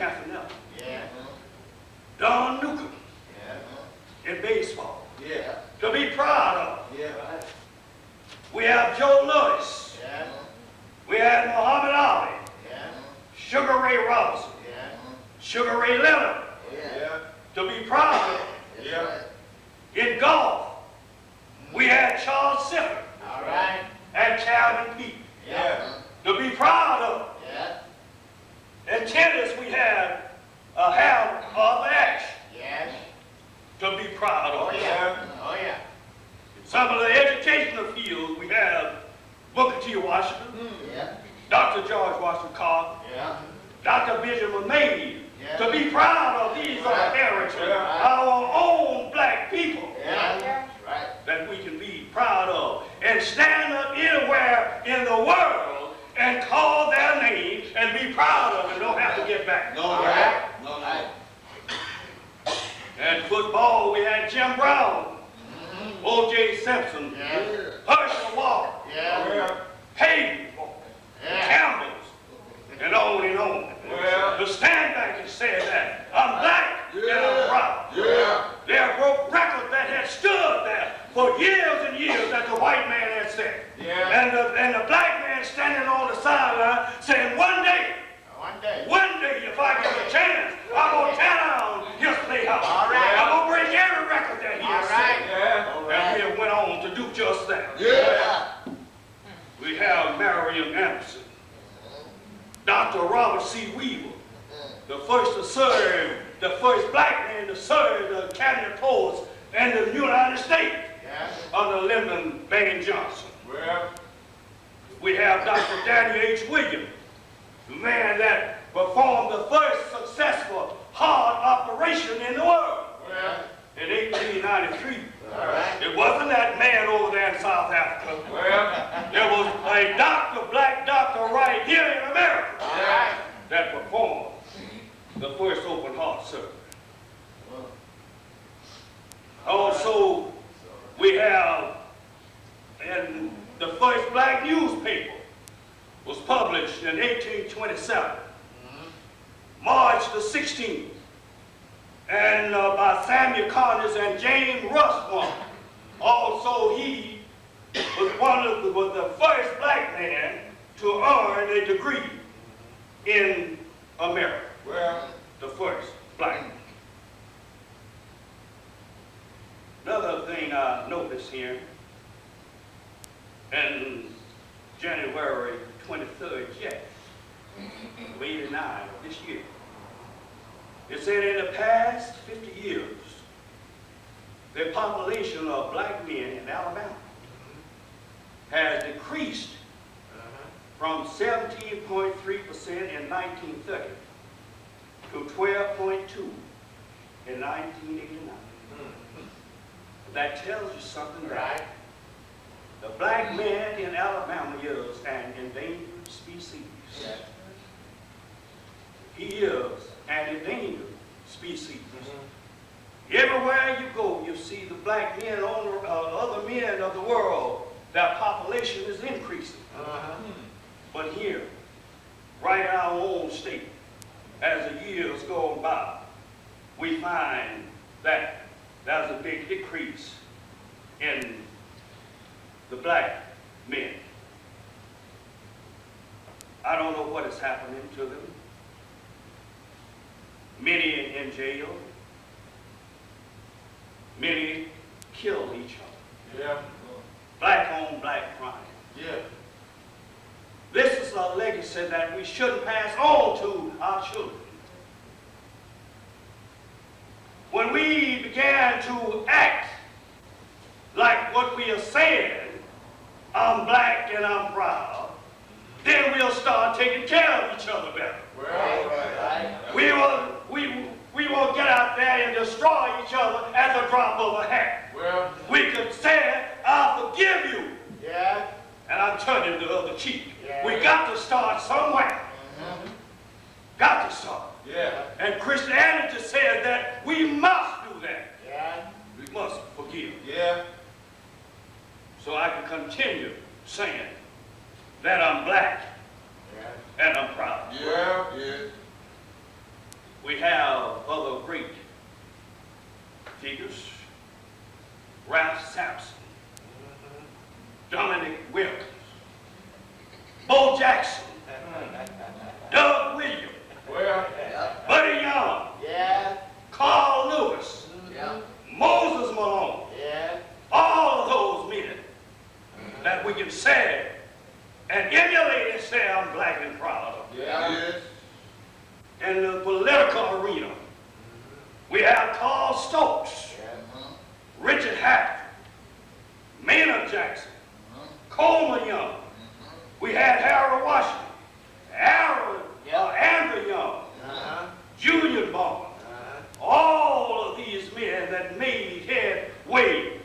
Campanella, Yeah. Don Newcomb Yeah. in baseball, Yeah. to be proud of. Yeah. Right. We have Joe Louis. Yeah. We had Muhammad Ali, Yeah. Sugar Ray Robinson, Yeah. Sugar Ray Leonard, Yeah. to be proud of. Yeah. Right. In golf, we had Charles Sifford All right. and Calvin Peete, Yeah. to be proud of. Yeah. In tennis, we had Arthur Ashe, Yes. to be proud of. Oh yeah. Oh yeah. Some of the educational fields, we have Booker T. Washington, Yeah. Dr. George Washington Carver, Yeah. Dr. Benjamin Mayhew, Yeah. to be proud of. These are Right. heritage, Right. our own black people Yeah. That's right. that we can be proud of, and stand up anywhere in the world and call their name and be proud of it, don't have to get back. No. All right. No. Right. And football, we had Jim Brown, O.J. Simpson, Yeah. Herschel Walker, Yeah. Hayden, Yeah. Campbell's, and on and on. Well. To stand back and say that I'm black and I'm proud. Yeah. They broke records that had stood there for years and years that the white man had said. Yeah. And the black man standing on the sideline saying, one day, One day. if I get a chance, I'm going to tear down his playhouse. All right. I'm going to break every record that he All has right. set. Yeah. All And right. he went on to do just that. Yeah. We have Marion Anderson, Dr. Robert C. Weaver, the first black man to serve the cabinet post in the United States Yeah. under Lyndon Baines Johnson. Well. We have Dr. Daniel H. Williams, the man that performed the first successful heart operation in the world Well. in 1893. All right. It wasn't that man over there in South Africa. Well. There was a doctor, black doctor right here in America All right. that performed the first open heart surgery. Also, we have, and the first black newspaper was published in 1827, March the 16th, and by Samuel Connors and James Rushmore. Also, he was the first black man to earn a degree in America. Well. The first black. Another thing I noticed here, in January 23rd, of 89 of this year, it said in the past 50 years, the population of black men in Alabama has decreased from 17.3% in 1930 to 12.2 in 1989. That tells you something, Right. the black man in Alabama is an endangered species. Yeah. He is an endangered species. Everywhere you go, you see the black men on other men of the world, their population is increasing. But here, right in our own state, as the years go by, we find that there's a big decrease in the black men. I don't know what is happening to them. Many in jail. Many kill each other. Yeah. Black on black crime. Yeah. This is a legacy that we shouldn't pass on to our children. When we began to act like what we are saying, I'm black and I'm proud, then we'll start taking care of each other better. Well. Right. We will get out there and destroy each other at the drop of a hat. Well. We could say, I forgive you, Yeah. and I'm turning the other cheek. Yeah. We got to start somewhere. Got to start. Yeah. And Christianity says that we must do that. Yeah. We must forgive. Yeah. So I can continue saying that I'm black Yeah. and I'm proud. Yeah. Yeah. we have other great figures. Ralph Sampson, Dominic Wilkins, Bo Jackson, Doug Williams, Buddy Young, Yes. Carl Lewis, Moses Malone, Yes. all of those men that we can say and emulate and say I'm black and proud of. Yes. In the political arena, we have Carl Stokes, Richard Hack, Maynard Jackson, Coleman Young. We had Harold Washington, Andrew Young, Julian Bond. All of these men that made headway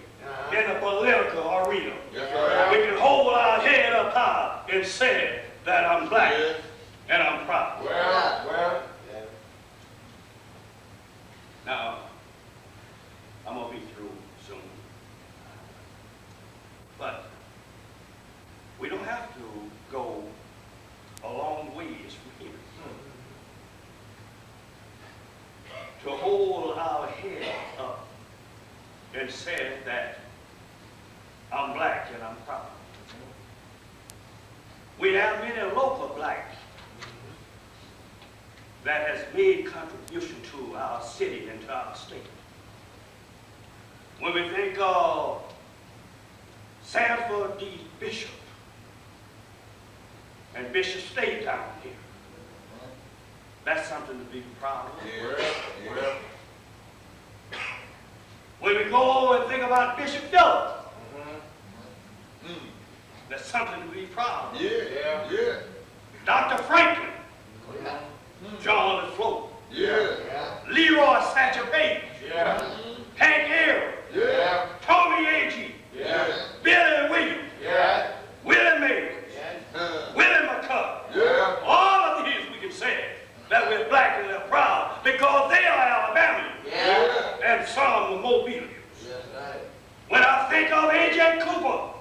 in the political arena. Yes, sir. We can hold our head up high and say that I'm black and I'm proud. Well. Now, I'm going to be through soon. But we don't have to go a long ways from here to hold our head up and say that I'm black and I'm proud. We have many local blacks that has made contribution to our city and to our state. When we think of Sanford D. Bishop and Bishop stayed down here, that's something to be proud of. When we go and think about Bishop Phillips, that's something to be proud of. Dr. Franklin, John the Float, Leroy Satcher Page, Hank Aaron, Tommy Agee, Billy Williams, Willie Mays, Willie McCullough. All of these we can say that we're black and they're proud because they are Alabamians and some are Mobilians. When I think of A.J. Cooper,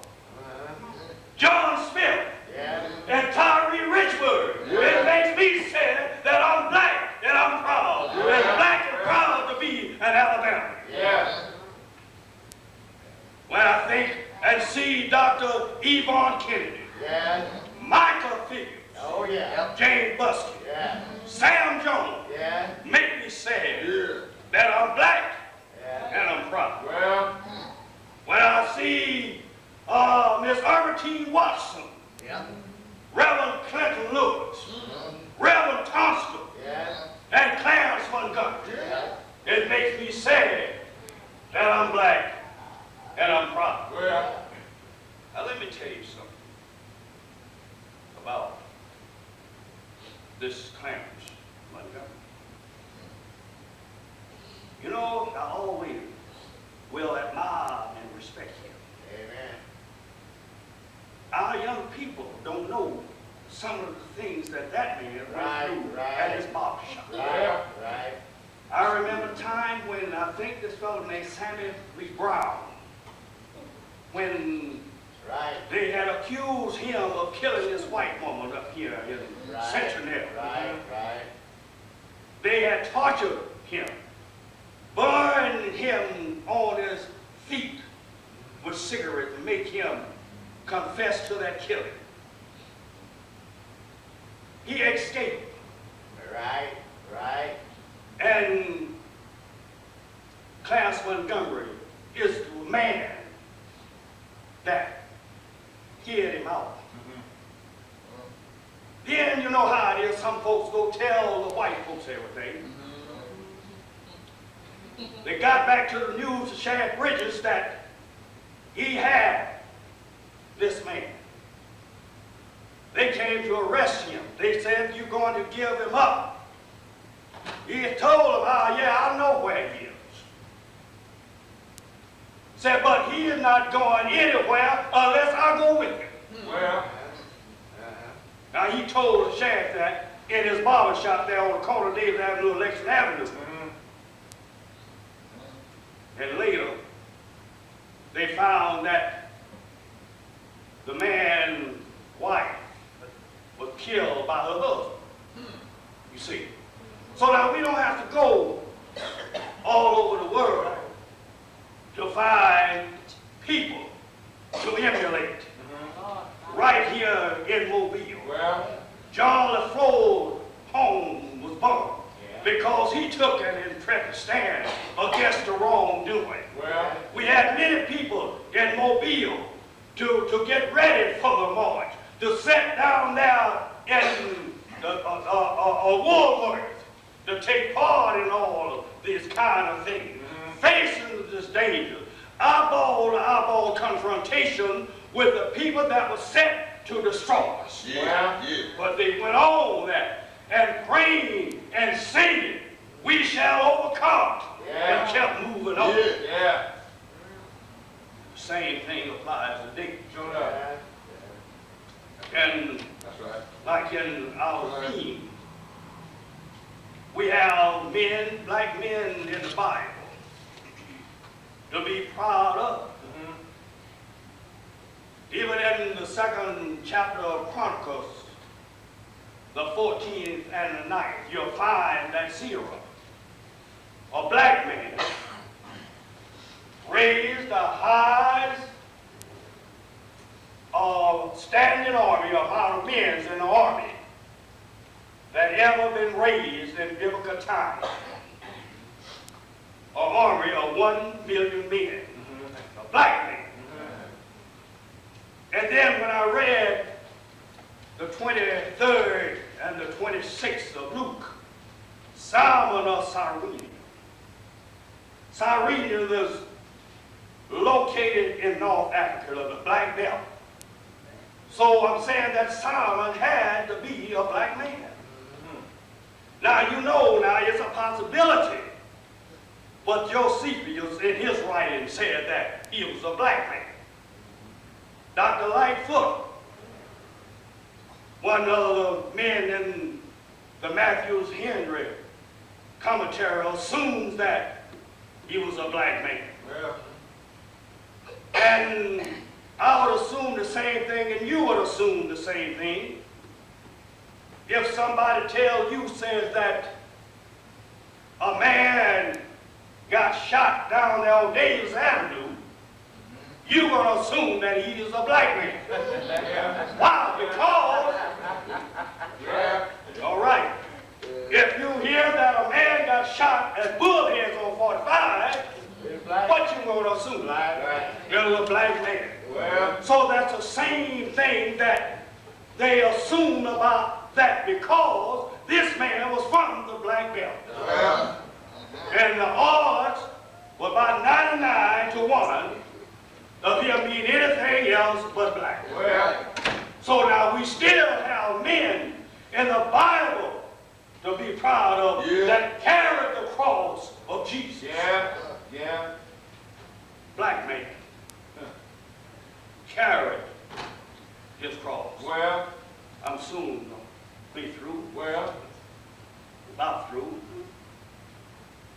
John Smith, and Tyree Richburg, it makes me say that I'm black and I'm proud. And black and proud to be an Alabamian. When I think and see Dr. Yvonne Kennedy, Michael Figures, James Buskey, Sam Jones, make me say that I'm black and I'm proud. When I see Miss Albertine Watson, Reverend Clinton Lewis, Reverend Thompson, and Clarence Montgomery, it makes me say that I'm black and I'm proud. Now let me tell you something about this Clarence Montgomery. You know, I always will admire and respect him. Our young people don't know some of the things that man went through at his barbershop. I remember a time when I think this fellow named Sammy Lee Brown, when they had accused him of killing this white woman up here in Central. They had tortured him, burned him on his feet with cigarettes and make him confess to that killing. He escaped. And Clarence Montgomery is the man that hid him out. Then you know how it is, some folks go tell the white folks everything. They got back to the news to Sheriff Bridges that he had this man. They came to arrest him. They said, you're going to give him up. He had told them, I know where he is. Said, but he is not going anywhere unless I go with him. Now he told the sheriff that in his barber shop there on the corner of Davis Avenue and Lexington Avenue. And later, they found that the man's wife was killed by her husband. You see. So now we don't have to go all over the world to find people to emulate. Right here in Mobile, John LaFleur's home was burned because he took an intrepid stand against the wrongdoing. We had many people in Mobile to get ready for the march, to sit down there in Woolworth, to take part in all of these kind of things, facing this danger, eyeball-to-eyeball confrontation with the people that were set to destroy us. But they went on that and praying and singing, we shall overcome, and kept moving on. The same thing applies today. And like in our theme, we have men, black men in the Bible to be proud of. Even in the second chapter of Chronicles, the 14th and the 9th, you'll find that Circa, a black man, raised the highest standing army of our men in the army that ever been raised in biblical times. An army of 1 million men, a black man. And then when I read the 23rd and the 26th of Luke, Simon of Cyrene. Cyrene was located in North Africa, the Black Belt. So I'm saying that Simon had to be a black man. Now you know, it's a possibility, but Josephus in his writing said that he was a black man. Dr. Lightfoot, one of the men in the Matthews Henry commentary, assumes that he was a black man. And I would assume the same thing, and you would assume the same thing. If somebody tells you, says that a man got shot down there on Davis Avenue, you're going to assume that he is a black man. Why? Because, all right, if you hear that a man got shot at Bullheads on 45, what you going to assume? You're a black man. So that's the same thing that they assume about that, because this man was from the Black Belt. And the odds were about 99 to 1 of him being anything else but black. So now we still have men in the Bible to be proud of that carried the cross of Jesus. Black man carried his cross. I'm soon going to be through. About through.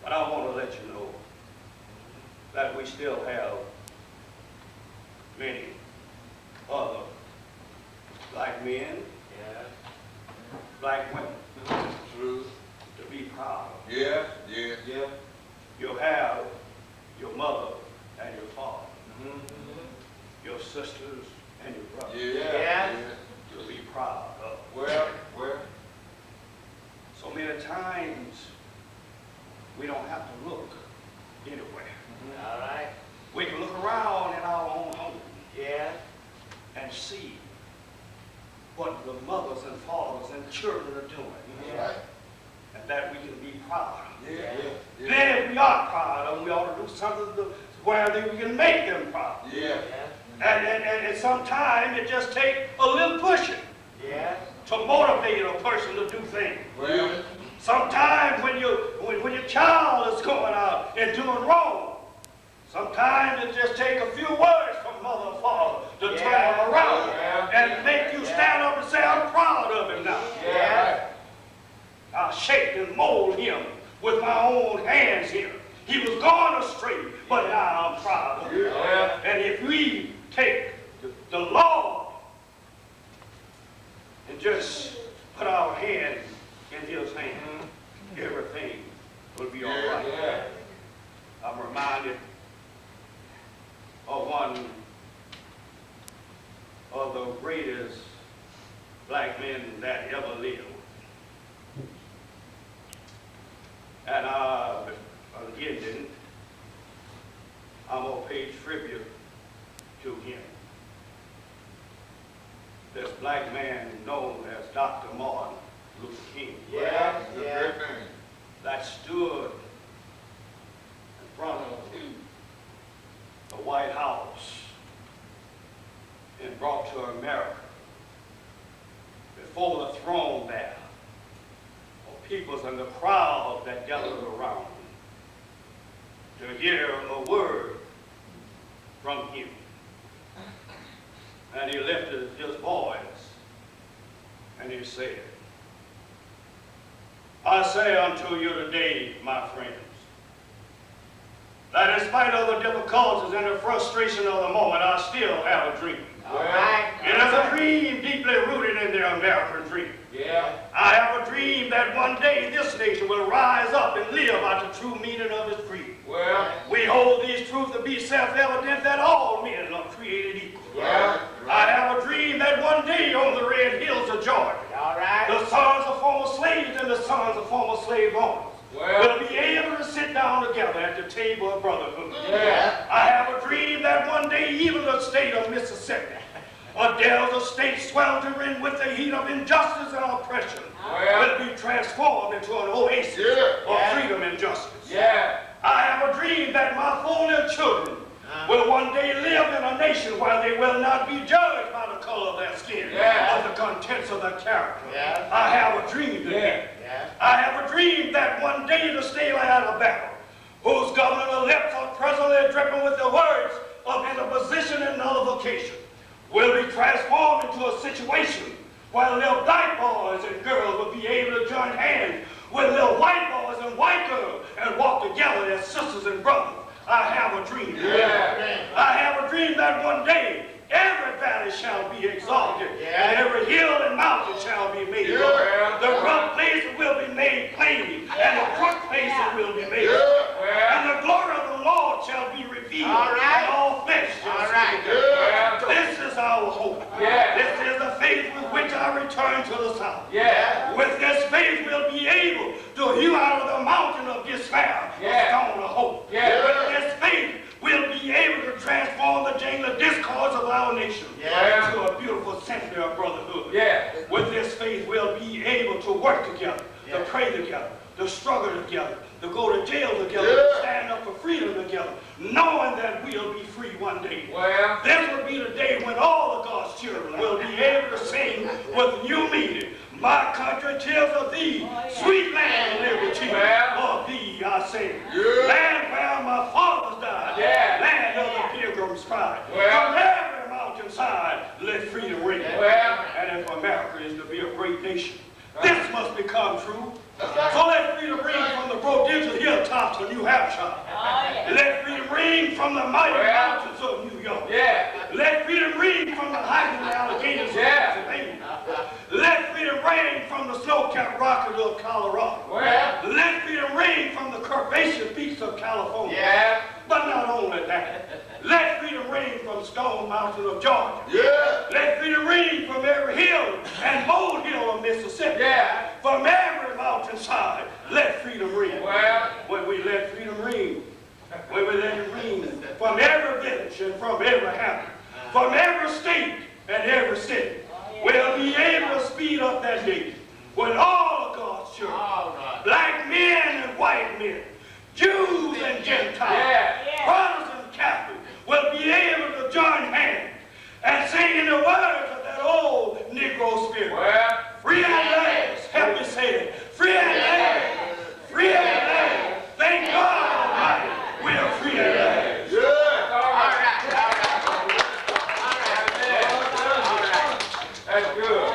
But I want to let you know that we still have many other black men, black women to be proud of. You'll have your mother and your father, your sisters and your brothers to be proud of. So many times we don't have to look anywhere. We can look around in our own home and see what the mothers and fathers and children are doing. And that we can be proud of. Then if we are proud of them, we ought to do something where we can make them proud. And sometimes it just takes a little pushing to motivate a person to do things. Sometimes when your child is going out and doing wrong, sometimes it just takes a few words from mother and father to turn them around and make you stand up and say, I'm proud of him now. I'll shape and mold him with my own hands here. He was going astray, but now I'm proud of him. And if we take the law and just put our hand in his hand, get tribute to him. This black man known as Dr. Martin Luther King. That stood in front of the White House and brought to America before the throne there of peoples and the crowd that gathered around him to hear a word from him. And he lifted his voice and he said, I say unto you today, my friends, that in spite of the difficulties and the frustration of the moment, I still have a dream. It is a dream deeply rooted in the American dream. I have a dream that one day this nation will rise up and live out the true meaning of its creed. We hold these truths to be self-evident that all men are created equal. I have a dream that one day on the red hills of Georgia, the sons of former slaves and the sons of former slave owners will be able to sit down together at the table of brotherhood. I have a dream that one day even the state of Mississippi, a desert state sweltering with the heat of injustice and oppression, will be transformed into an oasis of freedom and justice. I have a dream that my 4 little children will one day live in a nation where they will not be judged by the color of their skin, or the contents of their character. I have a dream today. I have a dream that one day the state of Alabama, whose governor-elects are presently dripping with the words of interposition and nullification, will be transformed into a situation where little black boys and girls will be able to join hands with little white boys and white girls and walk together as sisters and brothers. I have a dream. I have a dream that one day every valley shall be exalted, and every hill and mountain shall be made. The rough places will be made plain, and the crooked places will be made. And the glory of the Lord shall be revealed, and all flesh shall see it. This is our hope. This is the faith with which I return to the south. With this faith we'll be able to hew out of the mountain of despair a stone of hope. With this faith we'll be able to transform the jangling discords of our nation into a beautiful century of brotherhood. With this faith we'll be able to work together, to pray together, to struggle together, to go to jail together, to stand up for freedom together, knowing that we'll be free one day. This will be the day when all of God's children will be able to sing with new meaning. My country, 'tis of thee, sweet land of liberty, of thee I sing. Land where my fathers died, land of the pilgrim's pride. From every mountainside, let freedom ring. And if America is to be a great nation, this must become true. So let freedom ring from the prodigious hilltops of New Hampshire. Let freedom ring from the mighty mountains of New York. Let freedom ring from the heights of the Alleghenies of Pennsylvania. Let freedom ring from the snow-capped Rockies of Colorado. Let freedom ring from the curvaceous peaks of California. But not only that, let freedom ring from Stone Mountain of Georgia. Let freedom ring from every hill and bold hill of Mississippi. From every mountainside, let freedom ring. When we let freedom ring, when we let it ring from every village and from every hamlet, from every state and every city, we'll be able to speed up that day when all of God's children, black men and white men, Jews and Gentiles, Protestants and Catholics, will be able to join hands and sing in the words of that old Negro spirit. Free at last, help me say it. Free at last, free at last. Thank God Almighty, we are free at last. That's good.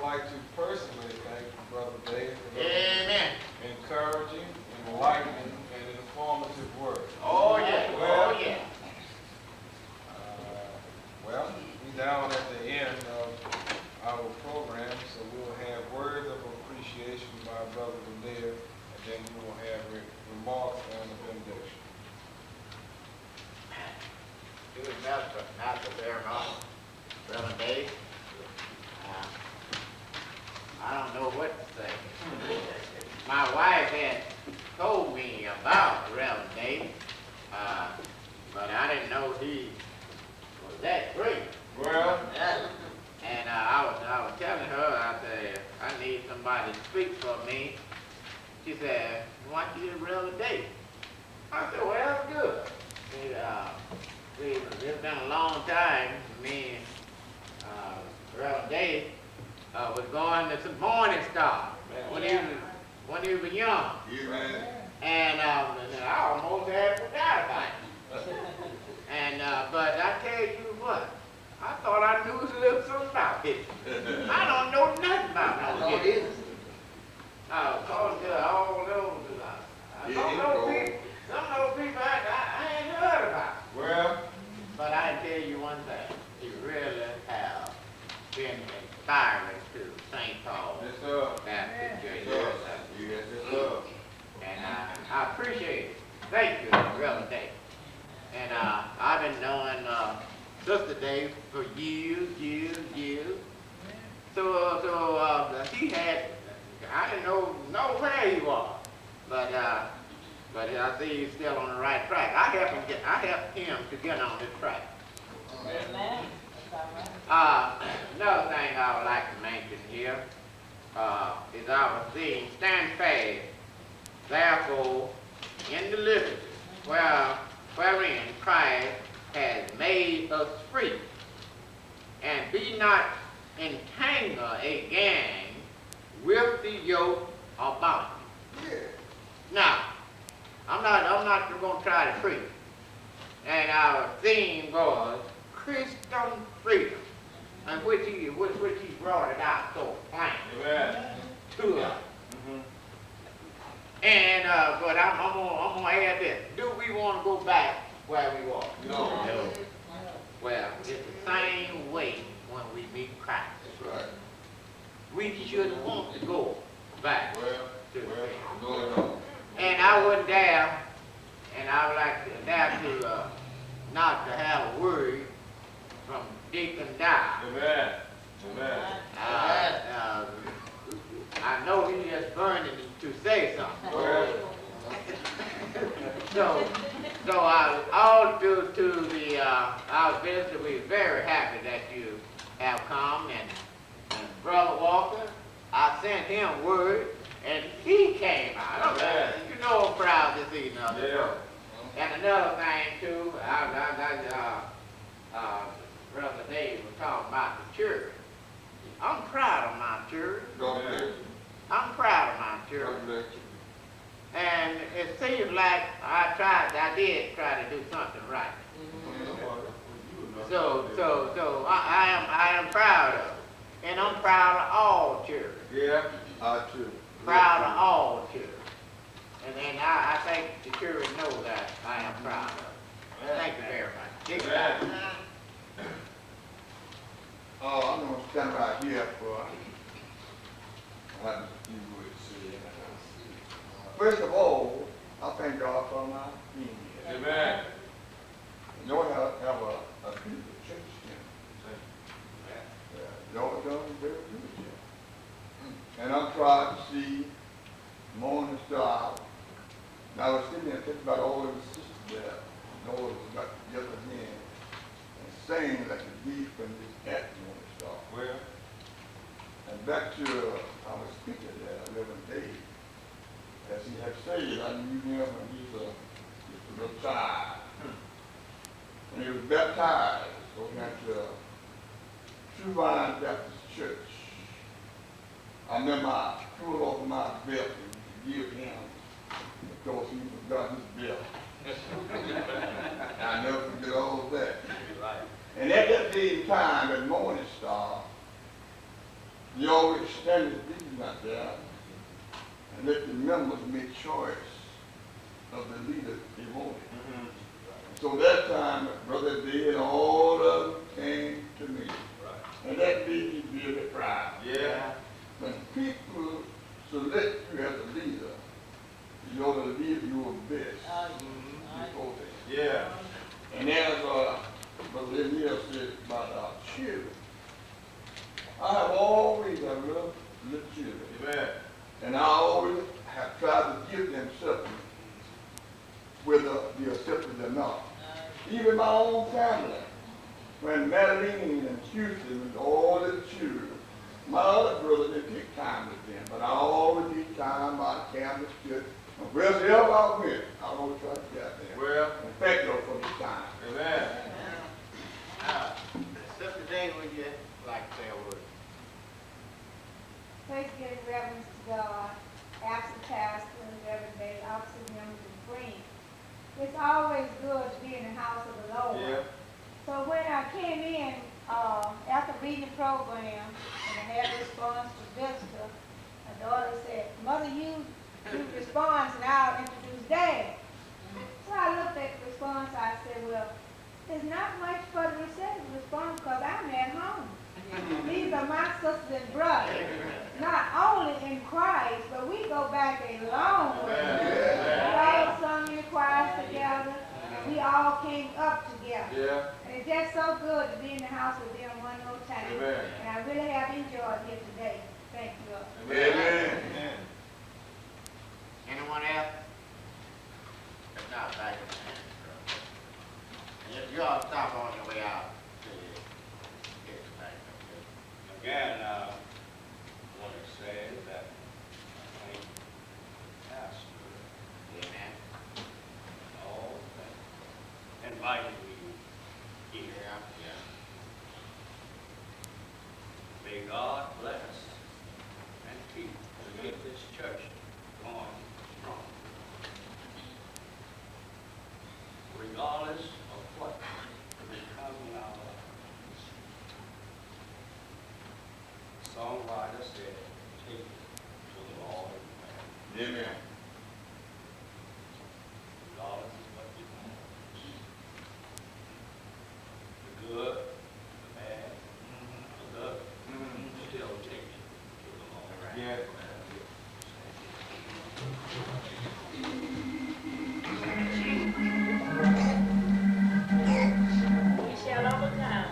like to personally thank Brother Dave for those Amen. encouraging, enlightening, and informative words. Oh, yeah. Well, Oh, yeah. Well, we're down at the end of our program, so we'll have words of appreciation by Brother Lanier, and then we will have remarks and the benediction. It was Master Fairmont, Brother Dave. I don't know what to say. My wife had told me about Reverend Dave, but I didn't know he was that great. Well, And I was telling her, I said, I need somebody to speak for me. She said, why don't you do Reverend Dave? I said, well, good. It's been a long time. Me and Reverend Dave was going to some Morning Star when he was young. And I almost had forgot about it. And but I tell you what, I thought I knew a little something about it. I don't know nothing about no history. Cause all those, some of those people I ain't heard about. well, But I tell you one thing, he really have been inspiring to St. Paul yes, sir. Baptist Church. Yes, sir. And I appreciate it. Thank you, Reverend Dave. And I've been knowing Sister Dave for years. So he had, I didn't know where he was, but I see he's still on the right track. I helped him to get on this track. Amen. Another thing I would like to mention here is our theme, stand fast, therefore, in the liberty wherein Christ has made us free, and be not entangled again with the yoke of bondage. Now, I'm not going to try to preach. And our theme was Christian freedom, and which he brought it out so plain to us. And but I'm gonna add this: do we want to go back where we were? No. Well, it's the same way when we meet Christ. That's right. We shouldn't want to go back to the thing. No. And I would dare, and I would like to dare to not to have a word from Deacon Dow. Amen. I know he's just burning to say something. So all to the our visitor, we're very happy that you have come, and Brother Walker, I sent him word, and he came out. Okay. You know I'm proud to see another. Yeah. And another thing too, Brother Dave was talking about the church. I'm proud of my church. I'm proud of my church. And it seems like I did try to do something right. So I am proud of it. And I'm proud of all children. Yeah, I too. Proud of all children. And I think the children know that I am proud of it. Thank you very much. I'm going to stand right here for a few words. First of all, I thank God for my being here. Amen. Lord have a beautiful church here. Lord done very good here. And I'm trying to see Morning Star. And I was sitting there thinking about all of the sisters there. Lord was got together again and sang like a deep in this at Morning Star. Well, and back to our speaker there, Reverend Dave. As he had said, I knew him when he was just a little child. And he was baptized over at the True Vine Baptist Church. I remember I threw it over my belt and give him, because he forgot his belt. I never forget all of that. And at that same time, at Morning Star, You always stand the deacon out there and let the members make choice of the leader they wanted. So that time, Brother Day and all of them came to me. Right. And that made me really proud. Yeah. When people select you as a leader, you ought to live your best before them. Yeah. And as Brother Lanier said about our children, I have always loved little children. Amen. And I always have tried to give them something, whether they accept it or not. Even my own family, when Madeline and Houston and all the children, my other brother didn't take time with them, but I always take time out of cabinet shit. And wherever I went, I always try to get there. Well. And thank you for the time. Amen. Sister Day, would you like to say a word? Praise give reverence to God, absent pastor and Reverend Day, officer members and friends. It's always good to be in the house of the Lord. Yeah. So when I came in, after reading the program, and I had a response to visitor, my daughter said, Mother, you response and I'll introduce Dad. So I looked at the response, I said, well, there's not much for the response because I'm at home. These are my sisters and brothers, not only in Christ, but we go back a long way. We all sung in the choirs together, and we all came up together. Yeah. And it's just so good to be in the house with them one more time. Amen. And I really have enjoyed here today. Thank you all. Amen. Anyone else? If not, back in the hand. If you all stop on your way out, get back up here. Again, I want to say that I think Pastor Amen. all that invited me here. Yeah. May God bless and keep to get this church going strong. Regardless of what may come in our lives. The songwriter said, take it to the Lord in prayer. Amen. Regardless of what you have. The good, the bad, the good, still take it to the Lord. Yeah. We shout all the time.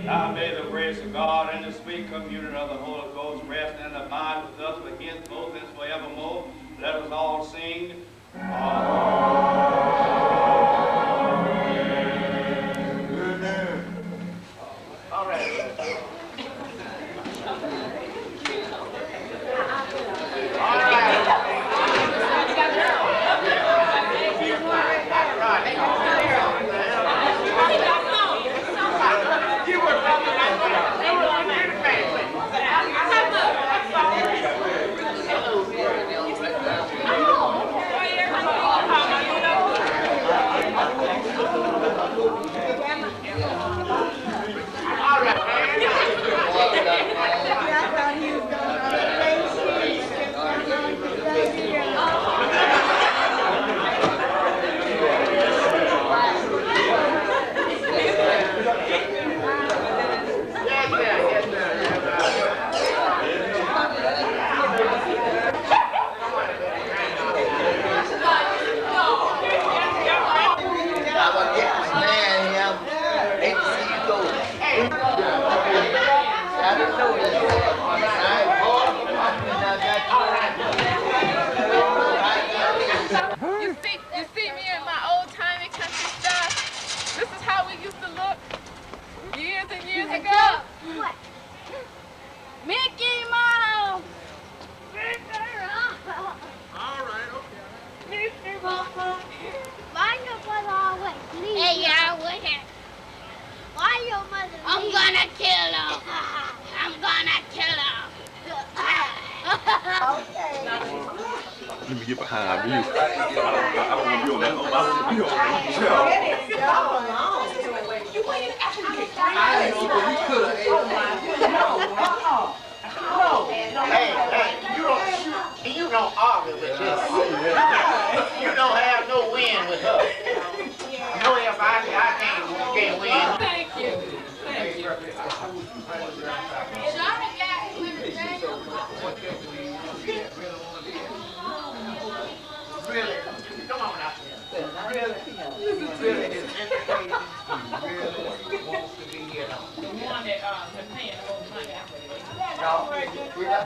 Now may the grace of God and the sweet communion of the Holy Ghost rest and abide with us with his both and forevermore. Let us all sing. Amen. All right. All right. You were coming out there. Why your mother always leave? Hey, y'all, what happened? Why your mother leave? I'm gonna kill him. I'm gonna kill him. Okay. Let me get behind you. I don't want to be on that. I don't want to be on that. Hey, you don't argue with this. You don't have no win with her. No, everybody, I can't win. Thank you. Thank you. Really, come on now. Really is educated. Really wants to be here now. The one that, been paying the most money. No, we got.